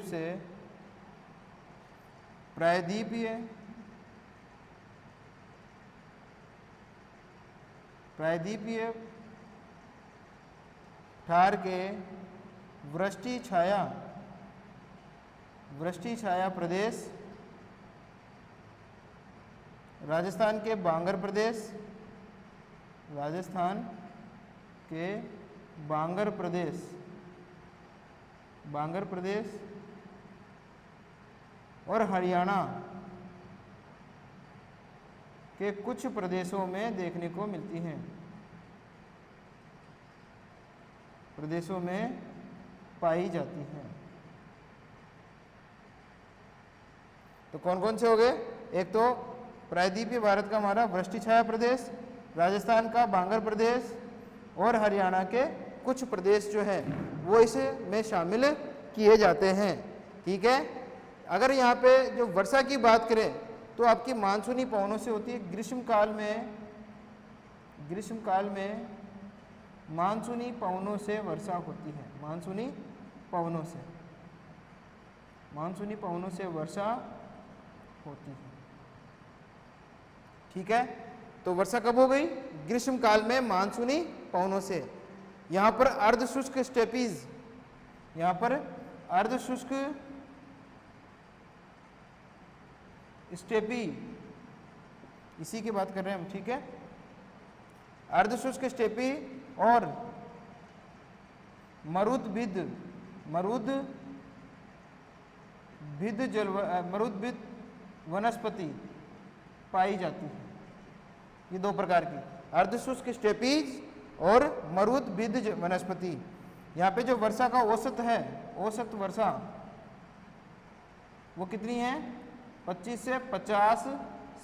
[SPEAKER 1] से प्रायद्वीपीय पठार के वृष्टि छाया प्रदेश, राजस्थान के बांगर प्रदेश और हरियाणा के कुछ प्रदेशों में देखने को मिलती हैं, प्रदेशों में पाई जाती हैं। तो कौन कौन से हो गए? एक तो प्रायद्वीपीय भारत का हमारा वृष्टि छाया प्रदेश, राजस्थान का बांगर प्रदेश और हरियाणा के कुछ प्रदेश जो है वो इसमें शामिल किए जाते हैं। ठीक है। अगर यहाँ पे जो वर्षा की बात करें तो आपकी मानसूनी पवनों से होती है। ग्रीष्म काल में मानसूनी पवनों से वर्षा होती है। मानसूनी पवनों से वर्षा होती है। ठीक है। तो वर्षा कब हो गई? ग्रीष्म काल में मानसूनी पवनों से। यहाँ पर अर्धशुष्क स्टेपीज, यहाँ पर अर्धशुष्क स्टेपी, इसी की बात कर रहे हैं हम। ठीक है। अर्धशुष्क स्टेपी और मरुद्भिद वनस्पति पाई जाती है। ये दो प्रकार की, अर्धशुष्क स्टेपीज और मरुद्भिद वनस्पति। यहाँ पे जो वर्षा का औसत है, औसत वर्षा वो कितनी है? 25 से 50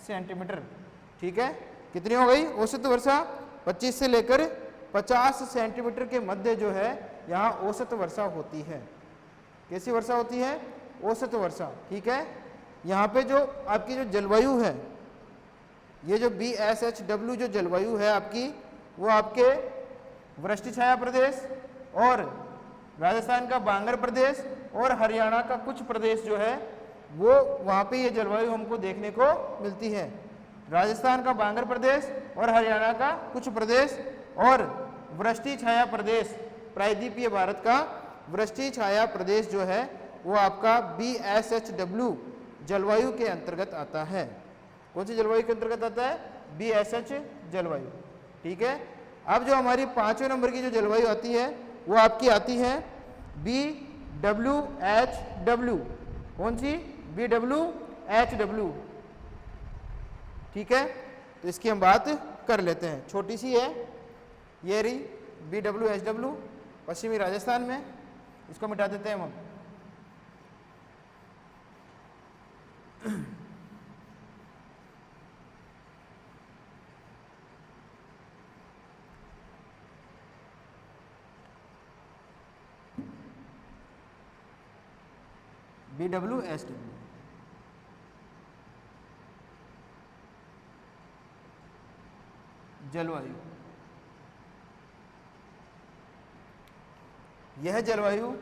[SPEAKER 1] सेंटीमीटर। ठीक है। कितनी हो गई औसत वर्षा? 25 से लेकर 50 सेंटीमीटर के मध्य जो है यहाँ औसत वर्षा होती है। कैसी वर्षा होती है? औसत वर्षा। ठीक है। यहाँ पे जो आपकी जो जलवायु है, ये जो BSHW जो जलवायु है आपकी, वो आपके वृष्टि छाया प्रदेश और राजस्थान का बांगर प्रदेश और हरियाणा का कुछ प्रदेश जो है वो वहाँ पे ये जलवायु हमको देखने को मिलती है। राजस्थान का बांगर प्रदेश और हरियाणा का कुछ प्रदेश और वृष्टि छाया प्रदेश, प्रायद्वीपीय भारत का वृष्टि छाया प्रदेश जो है वो आपका BSHW जलवायु के अंतर्गत आता है। कौन सी जलवायु के अंतर्गत आता है? BSH जलवायु। ठीक है। अब जो हमारी 5वें नंबर की जो जलवायु आती है वो आपकी आती है BWHW। कौन सी? BWHW। ठीक है। तो इसकी हम बात कर लेते हैं, छोटी सी है ये रही BWHW, पश्चिमी राजस्थान में। इसको मिटा देते हैं हम। BWHW जलवायु। यह जलवायु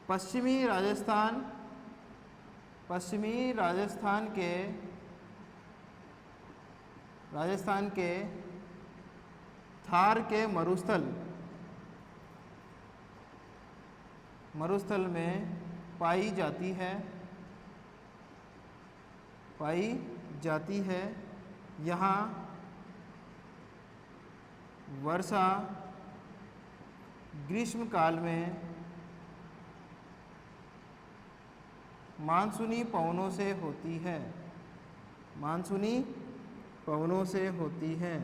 [SPEAKER 1] पश्चिमी राजस्थान के थार के मरुस्थल में पाई जाती है। यहाँ वर्षा ग्रीष्म काल में मानसूनी पवनों से होती है।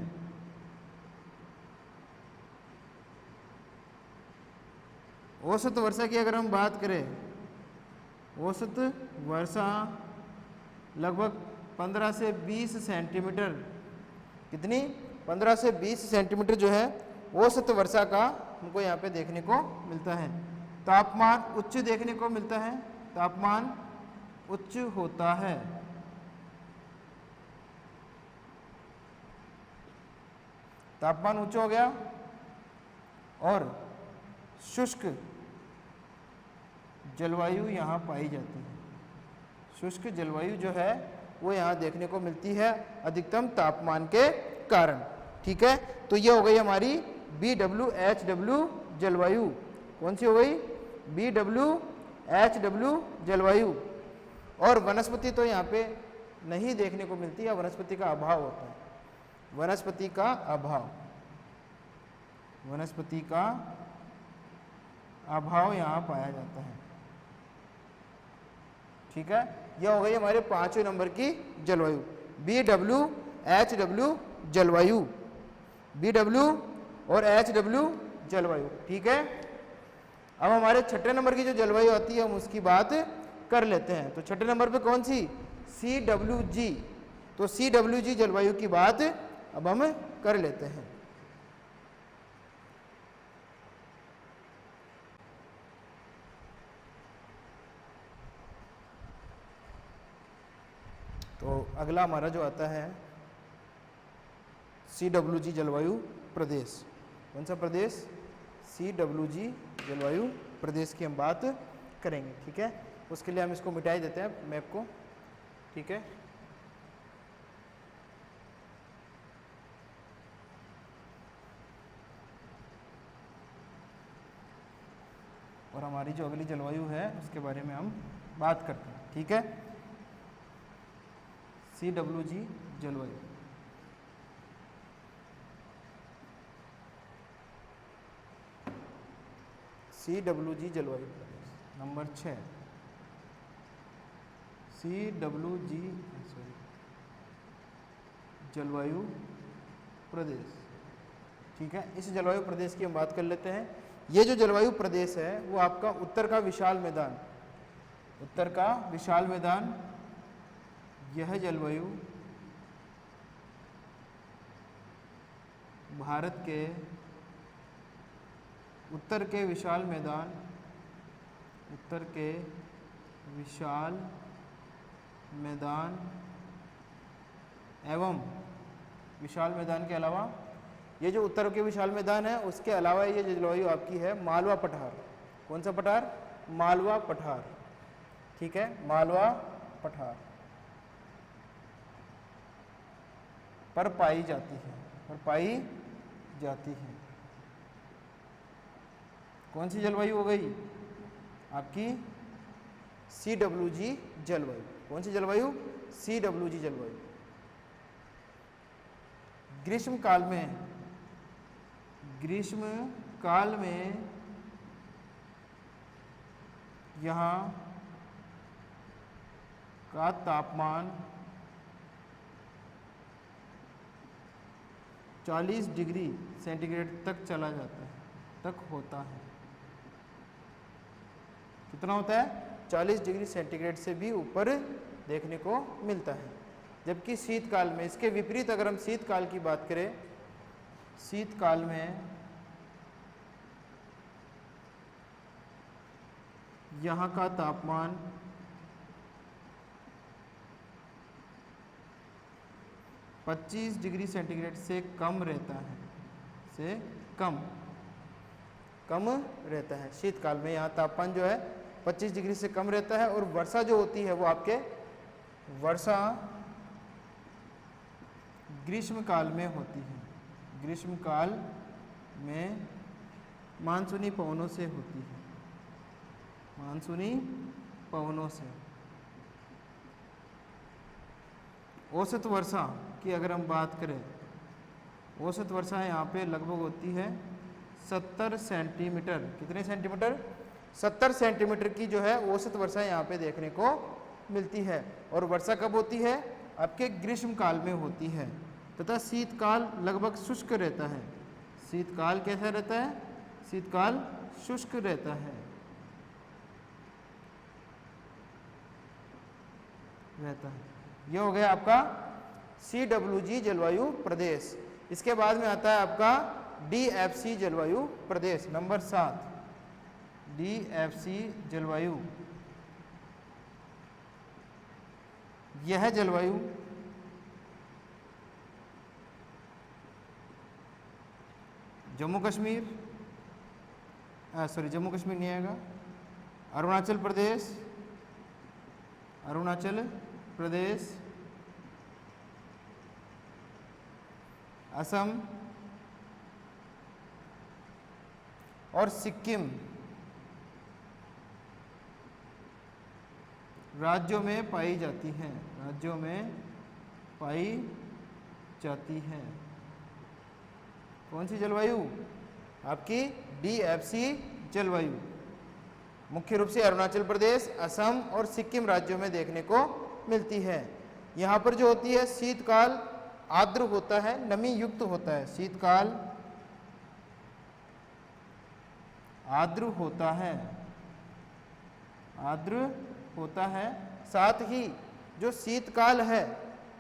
[SPEAKER 1] औसत वर्षा की अगर हम बात करें, औसत वर्षा लगभग 15 से 20 सेंटीमीटर। कितनी? 15 से 20 सेंटीमीटर जो है औसत वर्षा का हमको यहाँ पे देखने को मिलता है। तापमान उच्च देखने को मिलता है, तापमान उच्च होता है। तापमान उच्च हो गया और शुष्क जलवायु यहाँ पाई जाती है। शुष्क जलवायु जो है वो यहाँ देखने को मिलती है अधिकतम तापमान के कारण। ठीक है। तो ये हो गई हमारी BWHW जलवायु। कौन सी हो गई? BWHW जलवायु। और वनस्पति तो यहाँ पे नहीं देखने को मिलती है, वनस्पति का अभाव होता है। वनस्पति का अभाव यहाँ पाया जाता है। ठीक है। यह हो गई हमारे 5वें नंबर की जलवायु, BWHW जलवायु। BW और HW जलवायु। ठीक है। अब हमारे छठे नंबर की जो जलवायु आती है हम उसकी बात कर लेते हैं। तो छठे नंबर पे कौन सी, CWG। तो CWG जलवायु की बात अब हम कर लेते हैं। तो अगला हमारा जो आता है CWG जलवायु प्रदेश। कौन सा प्रदेश, CWG जलवायु प्रदेश की हम बात करेंगे। ठीक है, उसके लिए हम इसको मिटा ही देते हैं मैप को। ठीक है, और हमारी जो अगली जलवायु है उसके बारे में हम बात करते हैं। ठीक है, CWG जलवायु। CWG जलवायु नंबर 6, CWG जलवायु प्रदेश। ठीक है, इस जलवायु प्रदेश की हम बात कर लेते हैं। ये जो जलवायु प्रदेश है वो आपका उत्तर का विशाल मैदान, उत्तर का विशाल मैदान, यह जलवायु भारत के उत्तर के विशाल मैदान, उत्तर के विशाल मैदान एवं विशाल मैदान के अलावा, ये जो उत्तर के विशाल मैदान है उसके अलावा ये जलवायु आपकी है मालवा पठार। कौन सा पठार, मालवा पठार। ठीक है, मालवा पठार पर पाई जाती है, पर पाई जाती है। कौन सी जलवायु हो गई आपकी, CWG जलवायु। कौन सी जलवायु, CWG जलवायु। ग्रीष्म काल में, ग्रीष्म काल में यहाँ का तापमान 40 डिग्री सेंटीग्रेड तक चला जाता है, तक होता है। कितना होता है, 40 डिग्री सेंटीग्रेड से भी ऊपर देखने को मिलता है। जबकि शीतकाल में इसके विपरीत अगर हम शीतकाल की बात करें, शीतकाल में यहाँ का तापमान 25 डिग्री सेंटीग्रेड से कम रहता है, से कम रहता है। शीतकाल में यहाँ तापमान जो है 25 डिग्री से कम रहता है। और वर्षा जो होती है वो आपके, वर्षा ग्रीष्म काल में होती है, ग्रीष्म काल में मानसूनी पवनों से होती है, मानसूनी पवनों से। औसत वर्षा की अगर हम बात करें, औसत वर्षा यहाँ पे लगभग होती है 70 सेंटीमीटर। कितने सेंटीमीटर, 70 सेंटीमीटर की जो है औसत वर्षा यहाँ पे देखने को मिलती है। और वर्षा कब होती है, आपके ग्रीष्म काल में होती है। तथा शीतकाल लगभग शुष्क रहता है। शीतकाल कैसा रहता है, शीतकाल शुष्क रहता है, ये हो गया आपका CWG जलवायु प्रदेश। इसके बाद में आता है आपका DFC जलवायु प्रदेश नंबर 7, DFC जलवायु। यह जलवायु जम्मू कश्मीर, जम्मू कश्मीर नहीं आएगा, अरुणाचल प्रदेश, अरुणाचल प्रदेश, असम और सिक्किम राज्यों में पाई जाती है, राज्यों में पाई जाती है। कौन सी जलवायु, आपकी DFC जलवायु। मुख्य रूप से अरुणाचल प्रदेश, असम और सिक्किम राज्यों में देखने को मिलती है। यहाँ पर जो होती है शीतकाल आर्द्र होता है, नमी युक्त होता है। शीतकाल आर्द्र होता है, आर्द्र होता है। साथ ही जो शीतकाल है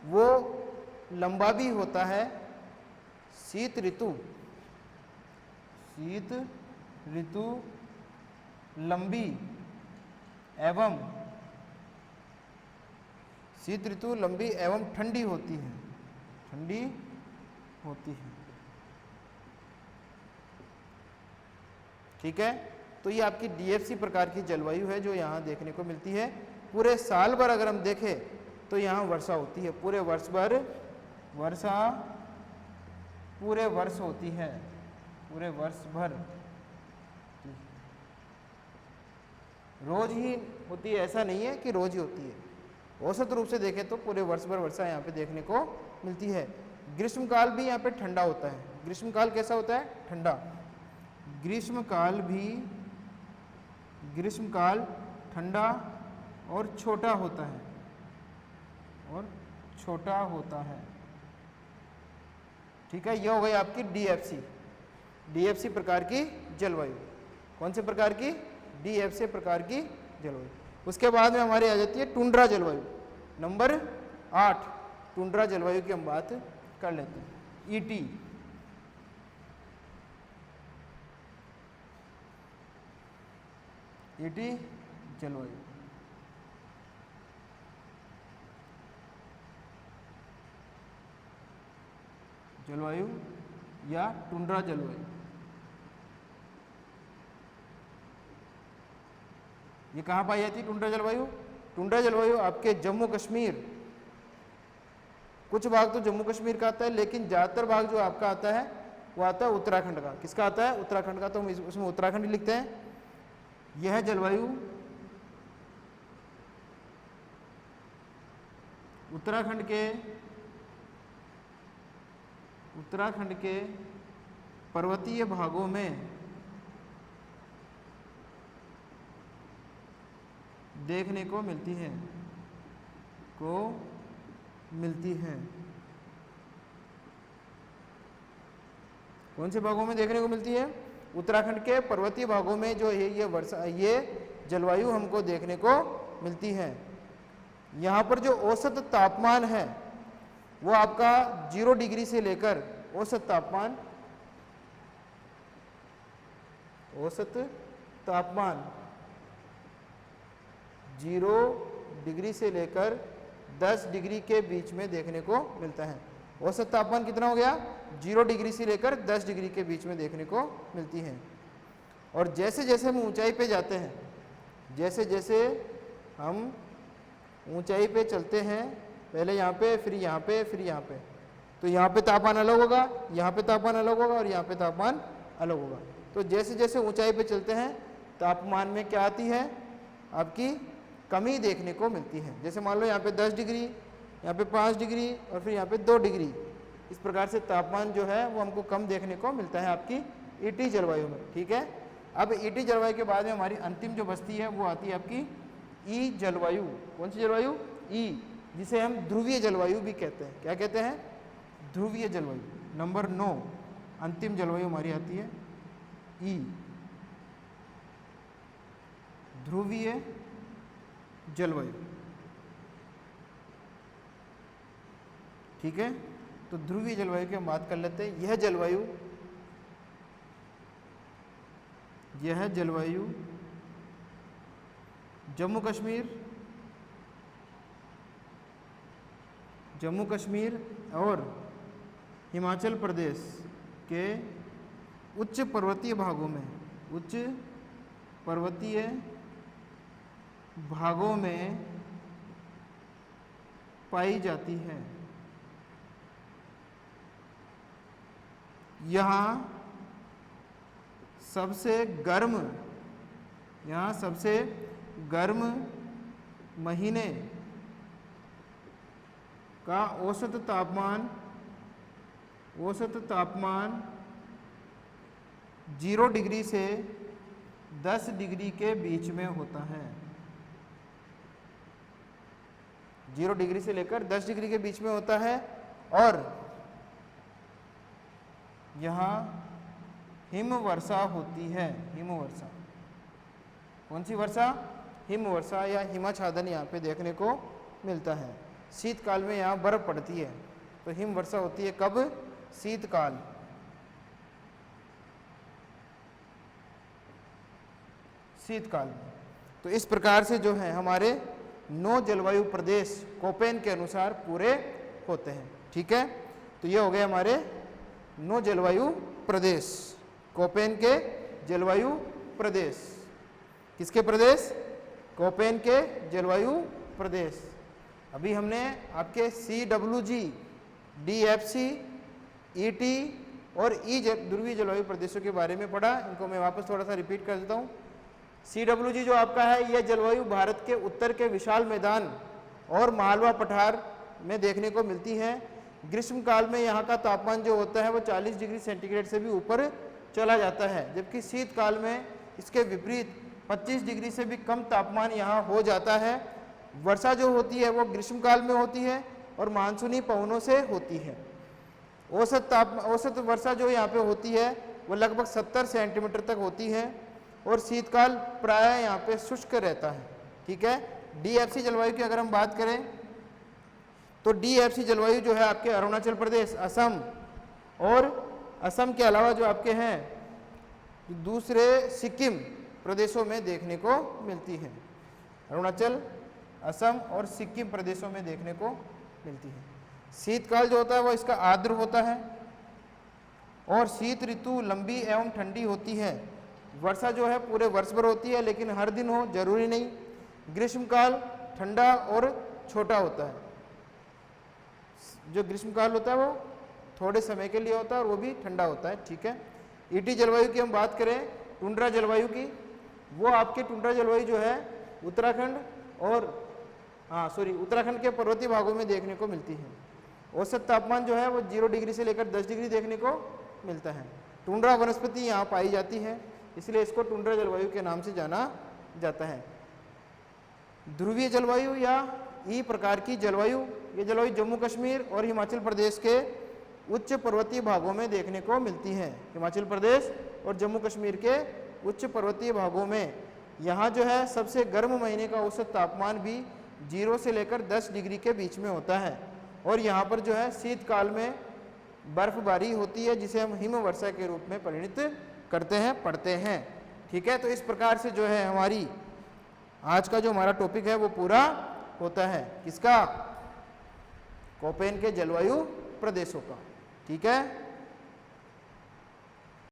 [SPEAKER 1] वो लंबा भी होता है। शीत ऋतु लंबी एवं शीत ऋतु लंबी एवं ठंडी होती है, ठंडी होती है। ठीक है, तो ये आपकी DFC प्रकार की जलवायु है जो यहाँ देखने को मिलती है। पूरे साल भर अगर हम देखें तो यहाँ वर्षा होती है, पूरे वर्ष भर वर्षा पूरे वर्ष होती है, पूरे वर्ष भर। रोज ही होती है ऐसा नहीं है कि रोज ही होती है, औसत रूप से देखें तो पूरे वर्ष भर वर्षा यहाँ पे देखने को मिलती है। ग्रीष्मकाल भी यहाँ पे ठंडा होता है। ग्रीष्मकाल कैसा होता है? ठंडा। ग्रीष्मकाल ठंडा और छोटा होता है, और छोटा होता है। ठीक है, यह हो गई आपकी DFC प्रकार की जलवायु। कौन से प्रकार की? DFC प्रकार की जलवायु। उसके बाद में हमारी आ जाती है टुंड्रा जलवायु। नंबर 8 टुंड्रा जलवायु की हम बात कर लेते हैं। ET जलवायु या टुंड्रा जलवायु, ये कहाँ पाई जाती है टुंड्रा जलवायु? टुंड्रा जलवायु आपके जम्मू कश्मीर, कुछ भाग तो जम्मू कश्मीर का आता है, लेकिन ज़्यादातर भाग जो आपका आता है वो आता है उत्तराखंड का। किसका आता है? उत्तराखंड का। तो हम उसमें उत्तराखंड लिखते हैं। यह जलवायु उत्तराखंड के पर्वतीय भागों में देखने को मिलती है। कौन से भागों में देखने को मिलती है? उत्तराखंड के पर्वतीय भागों में जो है ये जलवायु हमको देखने को मिलती है। यहाँ पर जो औसत तापमान है वो आपका 0 डिग्री से लेकर औसत तापमान 0 डिग्री से लेकर 10 डिग्री के बीच में देखने को मिलता है। औसत तापमान कितना हो गया? 0 डिग्री से लेकर 10 डिग्री के बीच में देखने को मिलती है। और जैसे जैसे हम ऊंचाई पे जाते हैं, जैसे जैसे हम ऊंचाई पे चलते हैं, पहले यहाँ पे, फिर यहाँ पे, फिर यहाँ पे, तो यहाँ पे तापमान अलग होगा, यहाँ पे तापमान अलग होगा और यहाँ पे तापमान अलग होगा। तो जैसे जैसे ऊंचाई पे चलते हैं तापमान में क्या आती है? आपकी कमी देखने को मिलती है। जैसे मान लो यहाँ पे 10 डिग्री, यहाँ पे 5 डिग्री और फिर यहाँ पे 2 डिग्री, इस प्रकार से तापमान जो है वो हमको कम देखने को मिलता है आपकी ET जलवायु में। ठीक है, अब ET जलवायु के बाद में हमारी अंतिम जो बस्ती है वो आती है आपकी E जलवायु। कौन सी जलवायु? E, जिसे हम ध्रुवीय जलवायु भी कहते हैं। क्या कहते हैं? ध्रुवीय जलवायु। नंबर 9 अंतिम जलवायु हमारी आती है E, ध्रुवीय जलवायु। ठीक है, तो ध्रुवीय जलवायु की हम बात कर लेते हैं। यह जलवायु जम्मू कश्मीर और हिमाचल प्रदेश के उच्च पर्वतीय भागों में पाई जाती है। यहाँ सबसे गर्म महीने का औसत तापमान 0 डिग्री से 10 डिग्री के बीच में होता है। 0 डिग्री से लेकर 10 डिग्री के बीच में होता है। और यहाँ हिम वर्षा होती है। हिम वर्षा, कौन सी वर्षा? हिम वर्षा या हिमाच्छादन यहाँ पे देखने को मिलता है। शीतकाल में यहाँ बर्फ पड़ती है, तो हिम वर्षा होती है कब? शीतकाल। शीतकाल में। तो इस प्रकार से जो है हमारे 9 जलवायु प्रदेश कोपेन के अनुसार पूरे होते हैं। ठीक है, तो ये हो गए हमारे 9 जलवायु प्रदेश, कोपेन के जलवायु प्रदेश। किसके प्रदेश? कोपेन के जलवायु प्रदेश। अभी हमने आपके CWG, DFC, ET और ध्रुवीय जलवायु प्रदेशों के बारे में पढ़ा। इनको मैं वापस थोड़ा सा रिपीट कर देता हूँ। CWG जो आपका है, यह जलवायु भारत के उत्तर के विशाल मैदान और मालवा पठार में देखने को मिलती है। ग्रीष्म काल में यहाँ का तापमान जो होता है वो 40 डिग्री सेंटीग्रेड से भी ऊपर चला जाता है, जबकि शीतकाल में इसके विपरीत 25 डिग्री से भी कम तापमान यहाँ हो जाता है। वर्षा जो होती है वो ग्रीष्म काल में होती है और मानसूनी पवनों से होती है। औसत वर्षा जो यहाँ पे होती है वो लगभग 70 सेंटीमीटर तक होती है और शीतकाल प्रायः यहाँ पे शुष्क रहता है। ठीक है, DFC जलवायु की अगर हम बात करें तो DFC जलवायु जो है आपके अरुणाचल प्रदेश, असम और असम के अलावा जो आपके हैं दूसरे सिक्किम प्रदेशों में देखने को मिलती है। अरुणाचल, असम और सिक्किम प्रदेशों में देखने को मिलती है। शीतकाल जो होता है वो इसका आर्द्र होता है और शीत ऋतु लंबी एवं ठंडी होती है। वर्षा जो है पूरे वर्ष भर होती है, लेकिन हर दिन हो जरूरी नहीं। ग्रीष्मकाल ठंडा और छोटा होता है। जो ग्रीष्मकाल होता है वो थोड़े समय के लिए होता है और वो भी ठंडा होता है। ठीक है, ET जलवायु की हम बात करें, टुंड्रा जलवायु की, वो आपके टुंड्रा जलवायु जो है उत्तराखंड और उत्तराखंड के पर्वतीय भागों में देखने को मिलती है। औसत तापमान जो है वो 0 डिग्री से लेकर 10 डिग्री देखने को मिलता है। टुंड्रा वनस्पति यहाँ पाई जाती है, इसलिए इसको टुंड्रा जलवायु के नाम से जाना जाता है। ध्रुवीय जलवायु या ई प्रकार की जलवायु, ये जलवायु जम्मू कश्मीर और हिमाचल प्रदेश के उच्च पर्वतीय भागों में देखने को मिलती है। हिमाचल प्रदेश और जम्मू कश्मीर के उच्च पर्वतीय भागों में यहाँ जो है सबसे गर्म महीने का औसत तापमान भी 0 से लेकर 10 डिग्री के बीच में होता है और यहाँ पर जो है शीतकाल में बर्फबारी होती है, जिसे हम हिम वर्षा के रूप में परिणित करते हैं, पढ़ते हैं। ठीक है, तो इस प्रकार से जो है हमारी आज का जो हमारा टॉपिक है वो पूरा होता है। किसका? कोपेन के जलवायु प्रदेशों का। ठीक है।